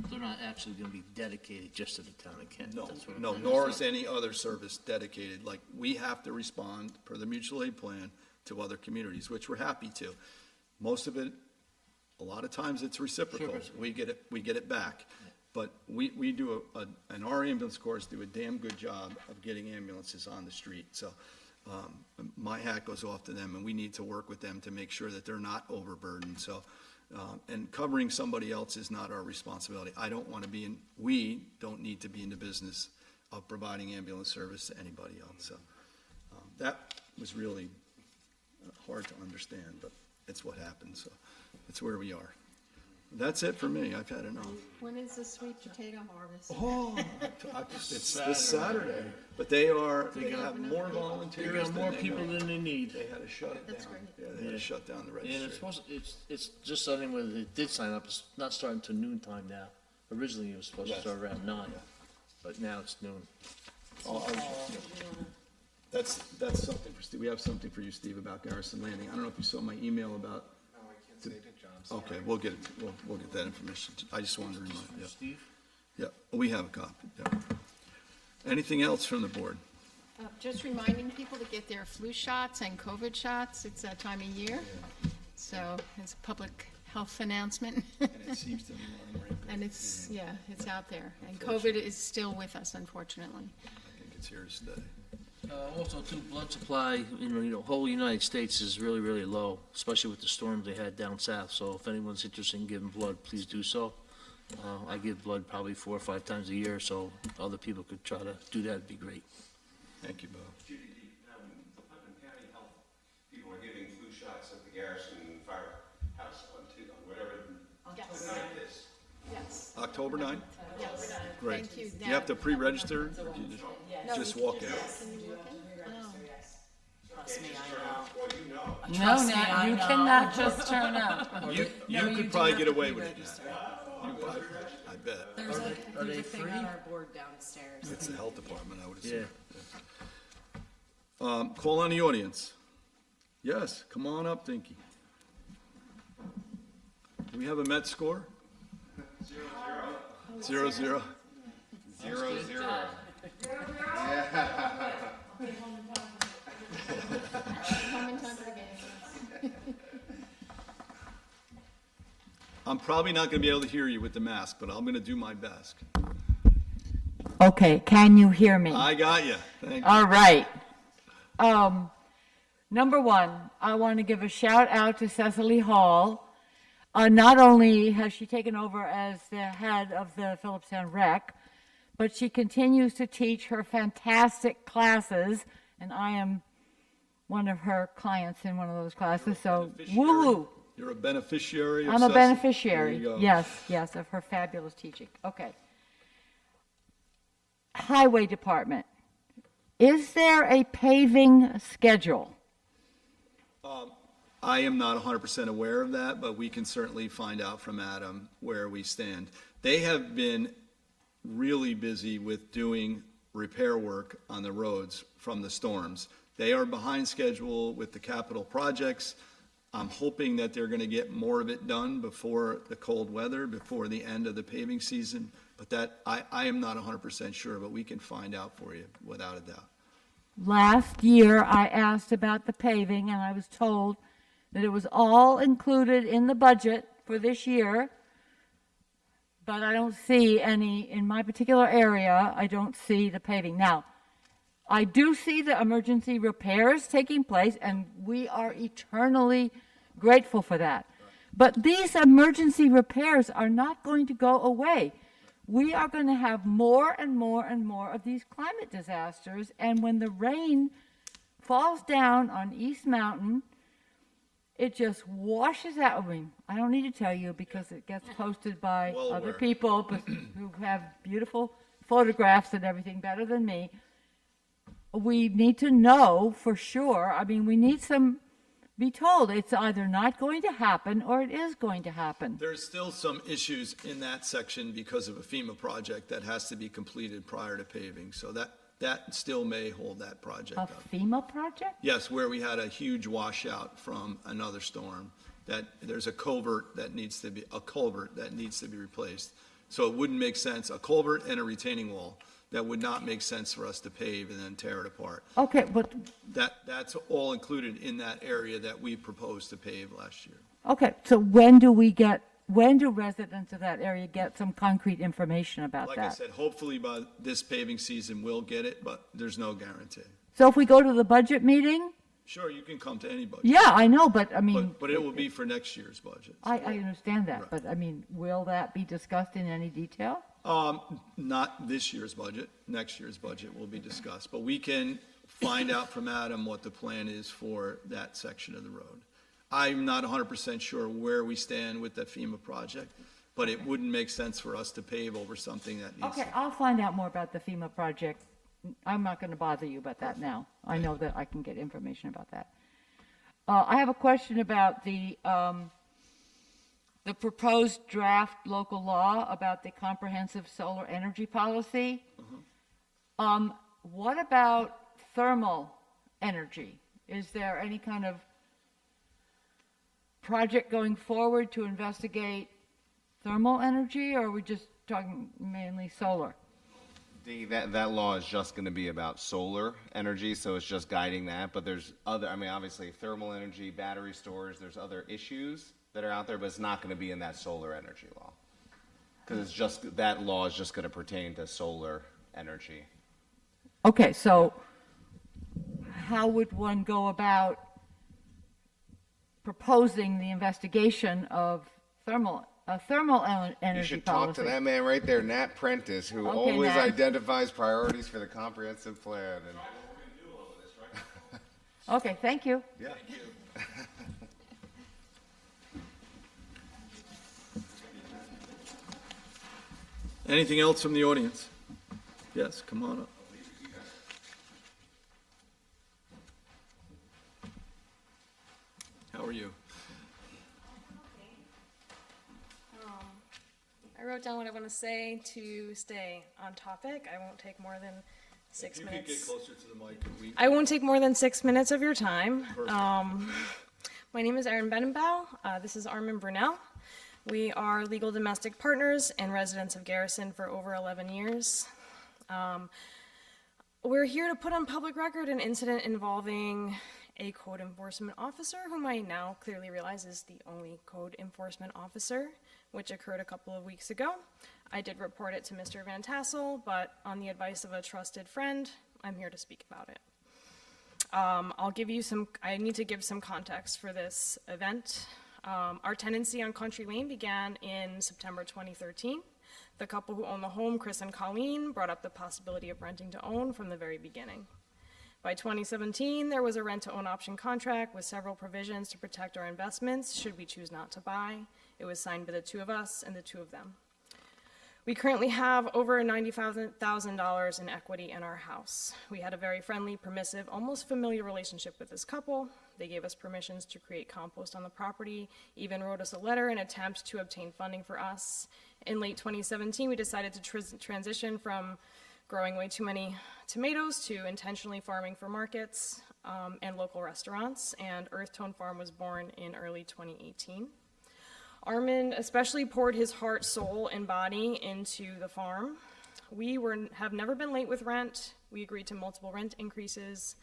They're not actually gonna be dedicated just to the town of Kent. No, That's what I'm no, trying to nor is say. any other service dedicated. Like, we have to respond per the mutual aid plan to other communities, which we're happy to. Most of it, a lot of times it's reciprocal. Sure. We get it back. But we do and our ambulance corps do a damn good job of getting ambulances on the street. So my hat goes off to them, and we need to work with them to make sure that they're not overburdened. So, and covering somebody else is not our responsibility. We don't need to be in the business of providing ambulance service to anybody else. So that was really hard to understand, but it's what happened. So it's where we are. That's it for me. I've had enough. When is the sweet potato harvest? Oh, it's this Saturday, but they have more They volunteers. got more than people than they need. They had to shut it down. That's great. Yeah, they had to shut down the And it's registry. supposed, it's just starting with, it did sign up, it's not starting till noon time now. Originally, it was supposed to Yes. start around 9, but now it's noon. That's something for Steve. We have something for you, Steve, about Garrison Landing. I don't know if you saw my email about. No, I can't say it, John. I'm sorry. Okay, we'll get it. We'll get that information. I just wanted to remind you. Steve? Yeah, we have a copy. Yeah. Anything else from the board? Just reminding people to get their flu shots and COVID shots. It's that time of year. So it's a public health announcement. And it seems to be running rampant. And it's out there. And COVID is still with us, unfortunately. I think it's here to stay. Also, too, blood supply, whole United States is really, really low, especially with the storms they had down south. So if anyone's interested in giving blood, please do so. I give blood probably 4 or 5 times a year, so other people could try to do that, it'd be great. Thank you, Bob. Judy, Putnam County Health people are giving flu shots at the Garrison Firehouse on whatever the night is. Yes, October 9th? yes. Great. Thank you. Do you have to pre-register? Or do you just walk in? Trust me, I Well, you know. know. No, Trust me, now, I you know. cannot just turn up. You could probably get away with it. I bet. There's they there's a thing free? on our board downstairs. It's the health department, I would Yeah. assume. Call on the audience. Yes, come on up, Dinky. Do we have a Met score? 0-0. 0-0. 0-0. Home in time for the game. I'm probably not going to be able to hear you with the mask, but I'm going to do my best. Okay, can you hear me? I got you. Thank you. All right. Number one, I want to give a shout out to Cecily Hall. Not only has she taken over as the head of the Philipstown Rec, but she continues to teach her fantastic classes, and I am one of her clients in one of those classes, so woo-hoo. You're a beneficiary of I'm a Cecil? beneficiary, There you go. yes, of her fabulous teaching. Okay. Highway Department, is there a paving schedule? I am not 100% aware of that, but we can certainly find out from Adam where we stand. They have been really busy with doing repair work on the roads from the storms. They are behind schedule with the capital projects. I'm hoping that they're going to get more of it done before the cold weather, before the end of the paving season. But that, I am not 100% sure, but we can find out for you without a doubt. Last year, I asked about the paving, and I was told that it was all included in the budget for this year, but I don't see any, in my particular area, I don't see the paving. Now, I do see the emergency repairs taking place, and we are eternally grateful for that. But these emergency repairs are not going to go away. We are going to have more and more and more of these climate disasters, and when the rain falls down on East Mountain, it just washes out. I mean, I don't need to tell you because it gets posted by Well other aware. people who have beautiful photographs and everything better than me. We need to know for sure. I mean, we need be told it's either not going to happen or it is going to happen. There's still some issues in that section because of a FEMA project that has to be completed prior to paving. So that still may hold that project A up. FEMA project? Yes, where we had a huge washout from another storm, that there's a culvert that needs to be replaced. So it wouldn't make sense, a culvert and a retaining wall, that would not make sense for us to pave and then tear it apart. Okay, but, That's all included in that area that we proposed to pave last year. okay, so when do residents of that area get some concrete information about Like I that? said, hopefully by this paving season, we'll get it, but there's no guarantee. So if we go to the budget meeting? Sure, you can come to any budget, Yeah, I know, but I mean, but it will be for next year's budget. I understand that, Right. but I mean, will that be discussed in any detail? Not this year's budget, next year's budget will be discussed, but we can find out from Adam what the plan is for that section of the road. I'm not 100% sure where we stand with the FEMA project, but it wouldn't make sense for us to pave over something that needs. Okay, I'll find out more about the FEMA project. I'm not going to bother you about that now. I know that I can get information about that. I have a question about the proposed draft local law about the comprehensive solar energy policy. What about thermal energy? Is there any kind of project going forward to investigate thermal energy, or are we just talking mainly solar? That law is just going to be about solar energy, so it's just guiding that. But there's other, I mean, obviously thermal energy, battery storage, there's other issues that are out there, but it's not going to be in that solar energy law. Because it's just, that law is just going to pertain to solar energy. Okay, so how would one go about proposing the investigation of thermal a thermal You energy should talk to policy. that man right there, Nat Prentice, who Okay, always Nat. identifies priorities for the comprehensive plan. And Okay, thank you. yeah. Anything else from the audience? Yes, come on up. How are you? I wrote down what I want to say to stay on topic. I won't take more than 6 You could get minutes. closer to the mic. I won't take more than 6 minutes of your time. Perfect. My name is Erin Benenbaugh. This is Armin Brunel. We are legal domestic partners and residents of Garrison for over 11 years. We're here to put on public record an incident involving a code enforcement officer, whom I now clearly realize is the only code enforcement officer, which occurred a couple of weeks ago. I did report it to Mr. Van Tassel, but on the advice of a trusted friend, I'm here to speak about it. I need to give some context for this event. Our tenancy on Country Lane began in September 2013. The couple who own the home, Chris and Colleen, brought up the possibility of renting to own from the very beginning. By 2017, there was a rent-to-own option contract with several provisions to protect our investments should we choose not to buy. It was signed by the two of us and the two of them. We currently have over $90,000 in equity in our house. We had a very friendly, permissive, almost familiar relationship with this couple. They gave us permissions to create compost on the property, even wrote us a letter in an attempt to obtain funding for us. In late 2017, we decided to transition from growing way too many tomatoes to intentionally farming for markets and local restaurants, and Earth Tone Farm was born in early 2018. Armin especially poured his heart, soul, and body into the farm. We have never been late with rent. We agreed to multiple rent increases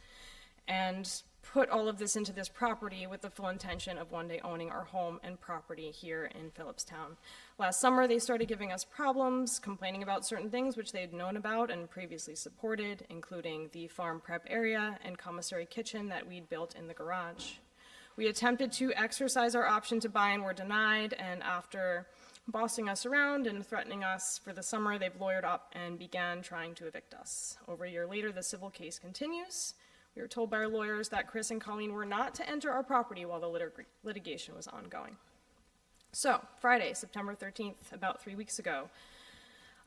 and put all of this into this property with the full intention of one day owning our home and property here in Philipstown. Last summer, they started giving us problems, complaining about certain things which they had known about and previously supported, including the farm prep area and commissary kitchen that we'd built in the garage. We attempted to exercise our option to buy and were denied, and after bossing us around and threatening us for the summer, they've lawyered up and began trying to evict us. Over a year later, the civil case continues. We were told by our lawyers that Chris and Colleen were not to enter our property while the litigation was ongoing. So, Friday, September 13th, about 3 weeks ago,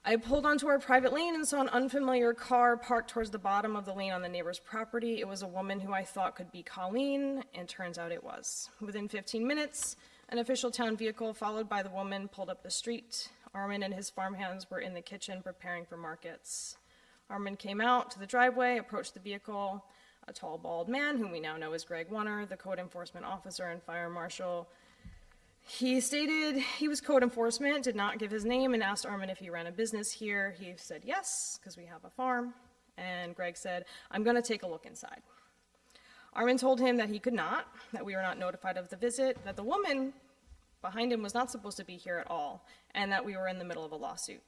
I pulled onto our private lane and saw an unfamiliar car parked towards the bottom of the lane on the neighbor's property. It was a woman who I thought could be Colleen, and turns out it was. Within 15 minutes, an official town vehicle followed by the woman pulled up the street. Armin and his farmhands were in the kitchen preparing for markets. Armin came out to the driveway, approached the vehicle. A tall, bald man, whom we now know as Greg Wunner, the code enforcement officer and fire marshal. He stated he was code enforcement, did not give his name, and asked Armin if he ran a business here. He said yes, because we have a farm. And Greg said, I'm going to take a look inside. Armin told him that he could not, that we were not notified of the visit, that the woman behind him was not supposed to be here at all, and that we were in the middle of a lawsuit.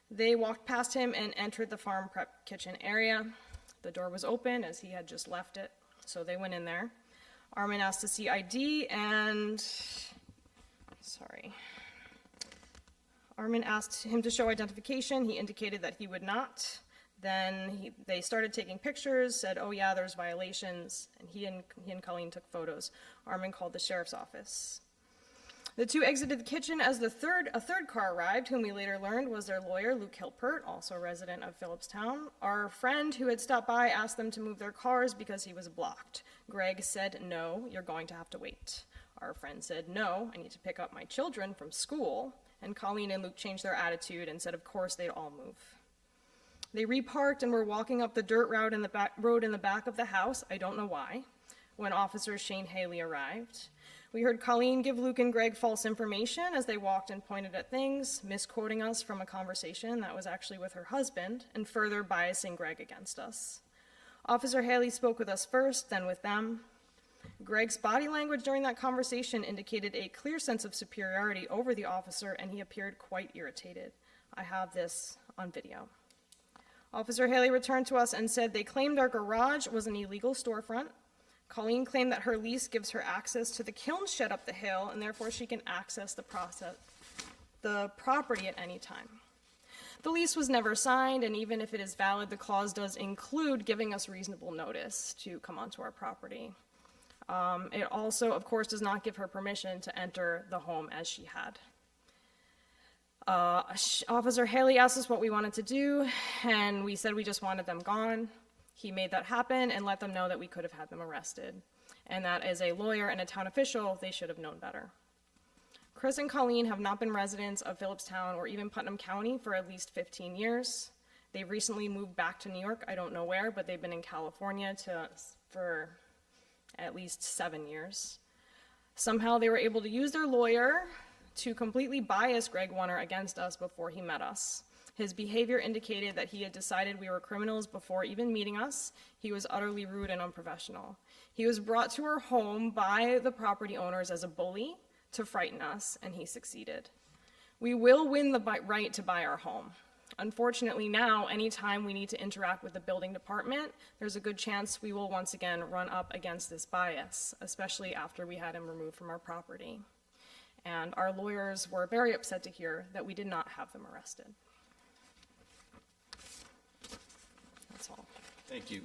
They walked past him and entered the farm prep kitchen area. The door was open as he had just left it, so they went in there. Armin asked to see ID and, Armin asked him to show identification. He indicated that he would not. Then they started taking pictures, said, oh yeah, there's violations, and he and Colleen took photos. Armin called the sheriff's office. The two exited the kitchen as a third car arrived, whom we later learned was their lawyer, Luke Hilpert, also a resident of Philipstown. Our friend who had stopped by asked them to move their cars because he was blocked. Greg said, no, you're going to have to wait. Our friend said, no, I need to pick up my children from school. And Colleen and Luke changed their attitude and said, of course, they'd all move. They reparked and were walking up the dirt road in the back of the house, I don't know why, when Officer Shane Haley arrived. We heard Colleen give Luke and Greg false information as they walked and pointed at things, misquoting us from a conversation that was actually with her husband, and further biasing Greg against us. Officer Haley spoke with us first, then with them. Greg's body language during that conversation indicated a clear sense of superiority over the officer, and he appeared quite irritated. I have this on video. Officer Haley returned to us and said they claimed our garage was an illegal storefront. Colleen claimed that her lease gives her access to the kiln shed up the hill, and therefore she can access the the property at any time. The lease was never signed, and even if it is valid, the clause does include giving us reasonable notice to come onto our property. It also, of course, does not give her permission to enter the home as she had. Officer Haley asked us what we wanted to do, and we said we just wanted them gone. He made that happen and let them know that we could have had them arrested, and that as a lawyer and a town official, they should have known better. Chris and Colleen have not been residents of Philipstown or even Putnam County for at least 15 years. They recently moved back to New York, I don't know where, but they've been in California for at least 7 years. Somehow they were able to use their lawyer to completely bias Greg Warner against us before he met us. His behavior indicated that he had decided we were criminals before even meeting us. He was utterly rude and unprofessional. He was brought to our home by the property owners as a bully to frighten us, and he succeeded. We will win the right to buy our home. Unfortunately now, anytime we need to interact with the building department, there's a good chance we will once again run up against this bias, especially after we had him removed from our property. And our lawyers were very upset to hear that we did not have them arrested. That's all. Thank you.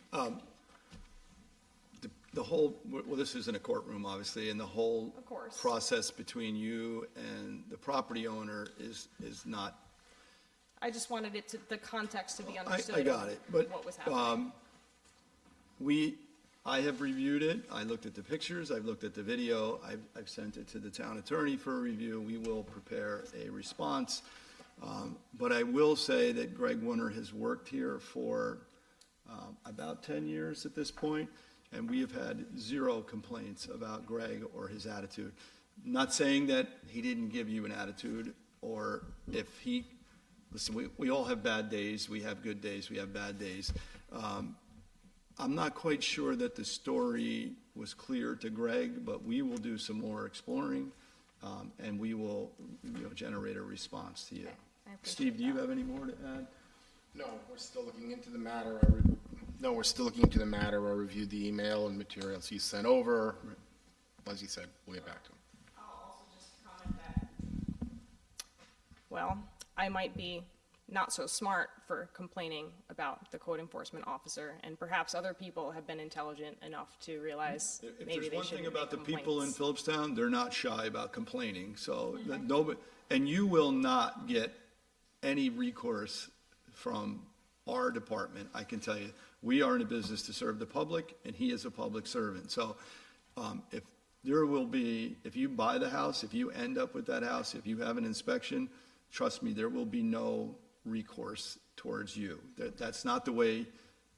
The whole, well, this isn't a courtroom, obviously, and the whole Of course. process between you and the propery owner is not, I just wanted it to, the context to be I understood. got it, but What was happening. I have reviewed it, I looked at the pictures, I've looked at the video, I've sent it to the town attorney for a review, we will prepare a response. But I will say that Greg Warner has worked here for about 10 years at this point, and we have had 0 complaints about Greg or his attitude. Not saying that he didn't give you an attitude, or if he, listen, we all have bad days, we have good days, we have bad days. I'm not quite sure that the story was clear to Greg, but we will do some more exploring, and we will, generate a response to you. Okay, I appreciate Steve, do you that. have any more to add? No, we're still looking into the matter. I reviewed the email and materials he sent over. As he said, we'll get back to him. I'll also just comment that, well, I might be not so smart for complaining about the code enforcement officer, and perhaps other people have been intelligent enough to realize If maybe there's they one shouldn't thing about the make people in complaints. Philipstown, they're not shy about complaining, so that nobody, and you will not get any recourse from our department, I can tell you. We are in a business to serve the public, and he is a public servant. So if there will be, if you buy the house, if you end up with that house, if you have an inspection, trust me, there will be no recourse towards you. That's not the way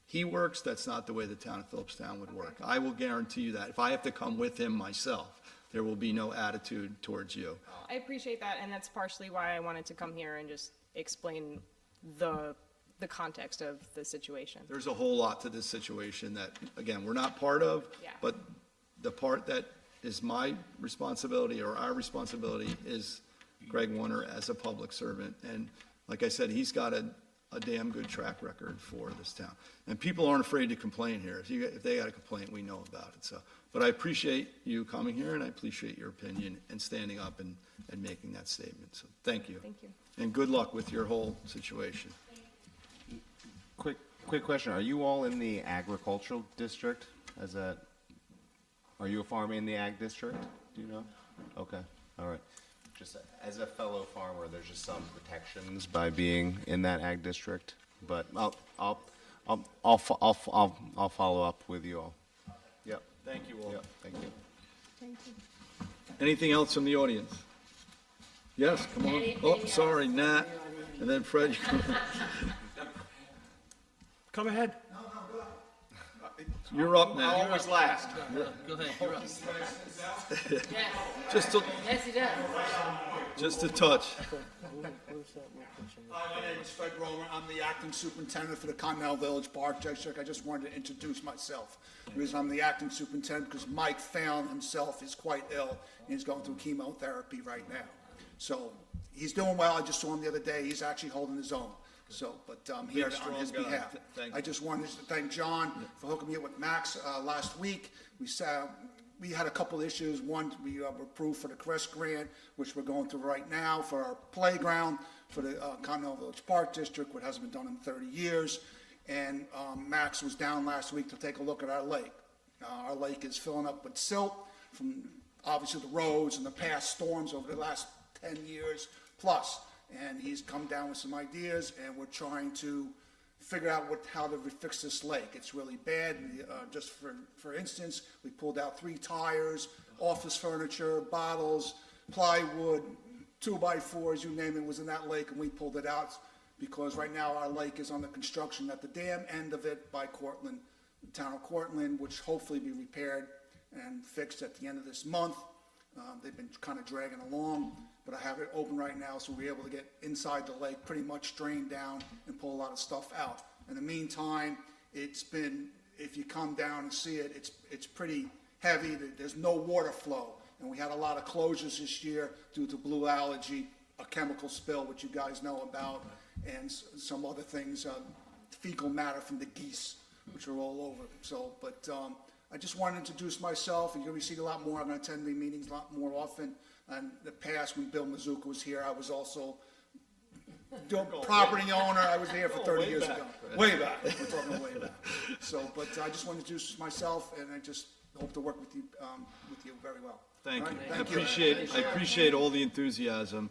he works, that's not the way the town of Philipstown would work. I will guarantee you that. If I have to come with him myself, there will be no attitude towards you. I appreciate that, and that's partially why I wanted to come here and just explain the context of the situation. There's a whole lot to this situation that, again, we're not part of, Yeah. but the part that is my responsibility or our responsibility is Greg Warner as a public servant. And like I said, he's got a damn good track record for this town. And people aren't afraid to complain here. If they got a complaint, we know about it. So, but I appreciate you coming here, and I appreciate your opinion and standing up and making that statement. So thank you. Thank you. And good luck with your whole situation. Quick question, are you all in the agricultural district? Are you a farmer in the ag district? Do you know? Okay, all right. Just as a fellow farmer, there's just some protections by being in that ag district, but I'll follow up with you all. Yep, Thank you all. yep, thank you. Thank you. Anything else from the audience? Yes, come on. Oh, sorry, Nat, and then Fred. Come ahead. You're up now. Always last. Go ahead, you're up. Just a, just a touch. Hi, my name is Fred Romer. I'm the acting superintendent for the Continental Village Park District. I just wanted to introduce myself. The reason I'm the acting superintendent because Mike Fallon himself is quite ill, and he's going through chemotherapy right now. So he's doing well. I just saw him the other day. He's actually holding his own. So, but I'm here on his strong guy. behalf. Thank you. I just wanted to thank John for hooking me up with Max last week. we had a couple issues. One, we were approved for the CREST grant, which we're going through right now for our playground for the Continental Village Park District, which hasn't been done in 30 years. And Max was down last week to take a look at our lake. Our lake is filling up with silt from obviously the roads and the past storms over the last 10 years plus. And he's come down with some ideas, and we're trying to figure out how to fix this lake. It's really bad. Just for instance, we pulled out 3 tires, office furniture, bottles, plywood, 2x4s, you name it, was in that lake, and we pulled it out because right now our lake is under construction at the dam end of it by Cortland, the town of Cortland, which hopefully be repaired and fixed at the end of this month. They've been kind of dragging along, but I have it open right now, so we're able to get inside the lake, pretty much drain down and pull a lot of stuff out. In the meantime, it's been, if you come down and see it, it's pretty heavy. There's no water flow, and we had a lot of closures this year due to blue algae, a chemical spill, which you guys know about, and some other things, fecal matter from the geese, which are all over. So, but I just wanted to introduce myself, and you're going to see a lot more. I'm going to attend the meetings a lot more often. In the past, when Bill Mazuka was here, I was also property owner. I was there for 30 years ago. Way back. We're talking way back. So, but I just wanted to introduce myself, and I just hope to work with you very well. Thank All you. right? I appreciate all the enthusiasm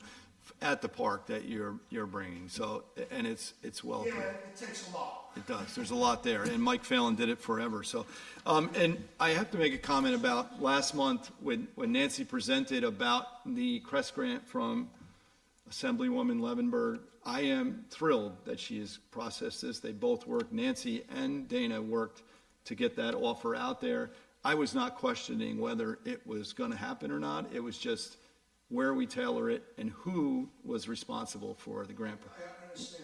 at the park that you're bringing. So, and it's welcome. Yeah, it takes a lot. It does. There's a lot there, and Mike Phelan did it forever. So, and I have to make a comment about last month when Nancy presented about the CREST grant from Assemblywoman Levenberg. I am thrilled that she has processed this. They both worked. Nancy and Dana worked to get that offer out there. I was not questioning whether it was going to happen or not. It was just where we tailor it and who was responsible for the grant. I understand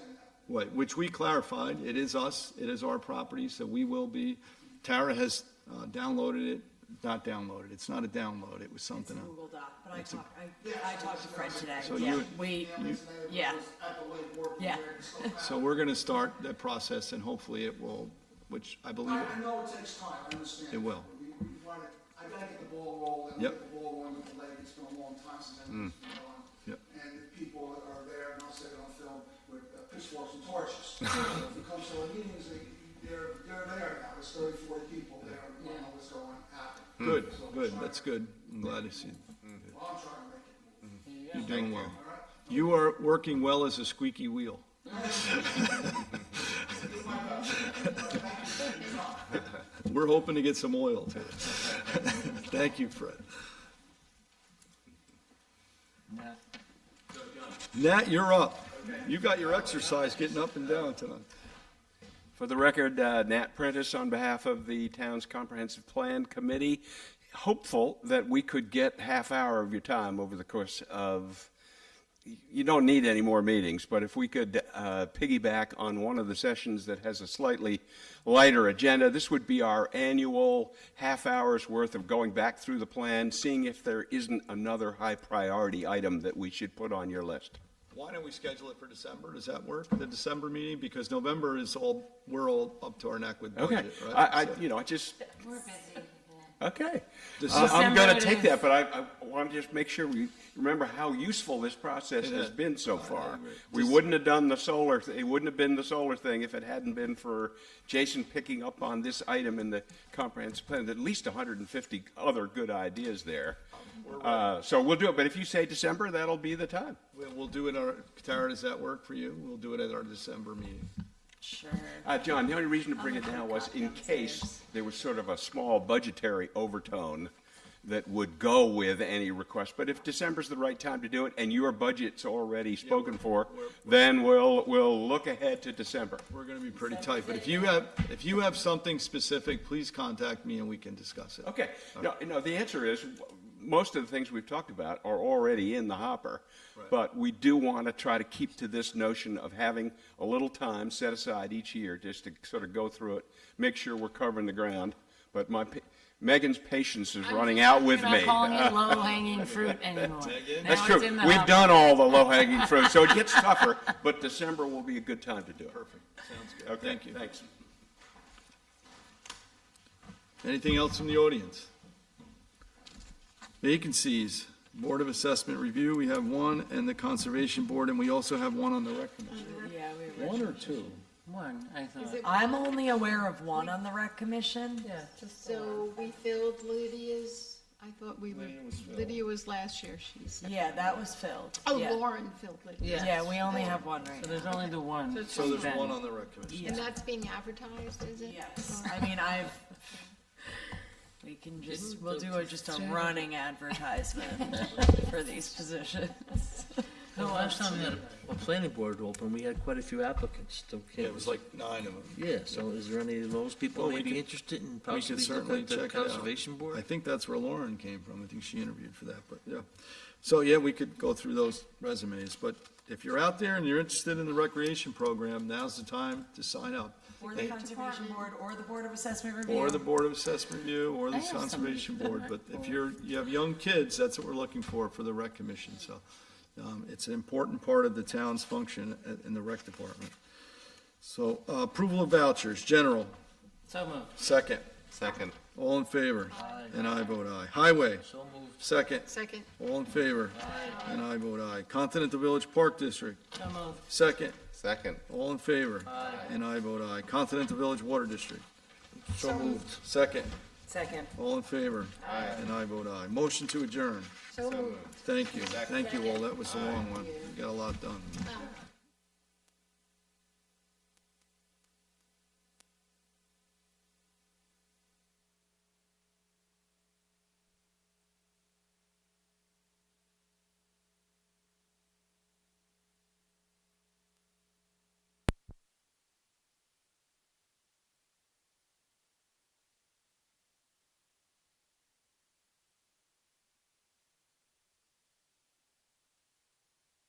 that. Which we clarified, it is us, it is our property, so we will be, Tara has downloaded it, not downloaded, it's not a download, it was something else. Google Doc, but I talked to Fred today. So Yeah, you- yeah. Yeah. So we're gonna start that process and hopefully it will, which I believe I know it takes time, I understand. it will. We want to, I gotta get the ball rolling, Yep. get the ball rolling with the lake. It's been a long time since I've been on. Yep. And the people that are there, and I'll say it on film, with pitchforks and torches. So if it comes to our meetings, they're there now. There's 30, 40 people there, and know what's going on, happen. Good, good, that's good, I'm glad to see. Well, I'm trying to make it move. You're doing well. You are working well as a squeaky wheel. We're hoping to get some oil too. Thank you, Fred. Nat, you're up. You got your exercise getting up and down tonight. For the record, Nat Prentice on behalf of the town's Comprehensive Plan Committee, hopeful that we could get half hour of your time over the course of, you don't need any more meetings, but if we could piggyback on one of the sessions that has a slightly lighter agenda, this would be our annual half hour's worth of going back through the plan, seeing if there isn't another high priority item that we should put on your list. Why don't we schedule it for December? Does that work, the December meeting? Because November is we're all up to our neck with Okay, budget, right? I So- just, We're busy. okay. December- I'm going to it take is. that, but I want to just make sure we remember how useful this process It has is. been so far. agree. We wouldn't have done the solar, it wouldn't have been the solar thing if it hadn't been for Jason picking up on this item in the comprehensive plan. At least 150 other good ideas there. So we'll do it, but if you say December, that'll be the time. We'll do it, Tara, does that work for you? We'll do it at our December meeting. Sure. John, the only reason to bring it down was in case there was sort of a small budgetary overtone that would go with any request. But if December's the right time to do it and your budget's already spoken for, then we'll look ahead to December. We're gonna be pretty tight, but if you have something specific, please contact me and we can discuss it. Okay. No, the answer is, most of the things we've talked about are already in the hopper, but we do want to try to keep to this notion of having a little time set aside each year just to sort of go through it, make sure we're covering the ground. But Megan's patience is running out with me. You're not calling it low-hanging fruit anymore. That's Now true. it's in the We've hopper. done all the low-hanging fruit, so it gets tougher, but December will be a good time to do it. Perfect, sounds good. Okay, Thank you. thanks. Anything else from the audience? Vacancies, Board of Assessment Review, we have one, and the Conservation Board, and we also have one on the Rec Commission. Yeah, we One or two? One, I thought. I'm only aware of one on the Rec Commission. Yeah, just. So we filled Lydia's, I thought we were, Lydia was last year, she's. Yeah, that was filled. Oh, Yeah. Lauren filled Lydia. Yeah, we only have one right So now. there's only the one. So there's one on the Rec Commission. And that's being advertised, is it? Yes, I mean, we can just, we'll do just a running advertisement for these positions. No, last time we had a planning board open, we had quite a few applicants. Yeah, it was like 9 of them. Yeah, so is there any of those people Well, we maybe could- interested in We possibly could looking certainly at the check it out. conservation I board? think that's where Lauren came from. I think she interviewed for that, but yeah. So, yeah, we could go through those resumes, but if you're out there and you're interested in the recreation program, now's the time to sign up. Or the Conservation Board, or the Board of Assessment Review. Or the Board of Assessment Review, or the Conservation Board, but if you have young kids, that's what we're looking for the Rec Commission, so. It's an important part of the town's function in the Rec Department. So, approval of vouchers, general, So moved. second. Second. All in favor? And I vote aye. Highway, So moved. second. Second, All in favor? And I vote aye. Continental Village Park District, So moved. second. Second. All in favor? And I vote aye. Continental Village Water District, So moved. second. Second. All in favor? And I vote aye. Motion to adjourn. so moved. Thank you. Thank you all. That was a long one. We got a lot done.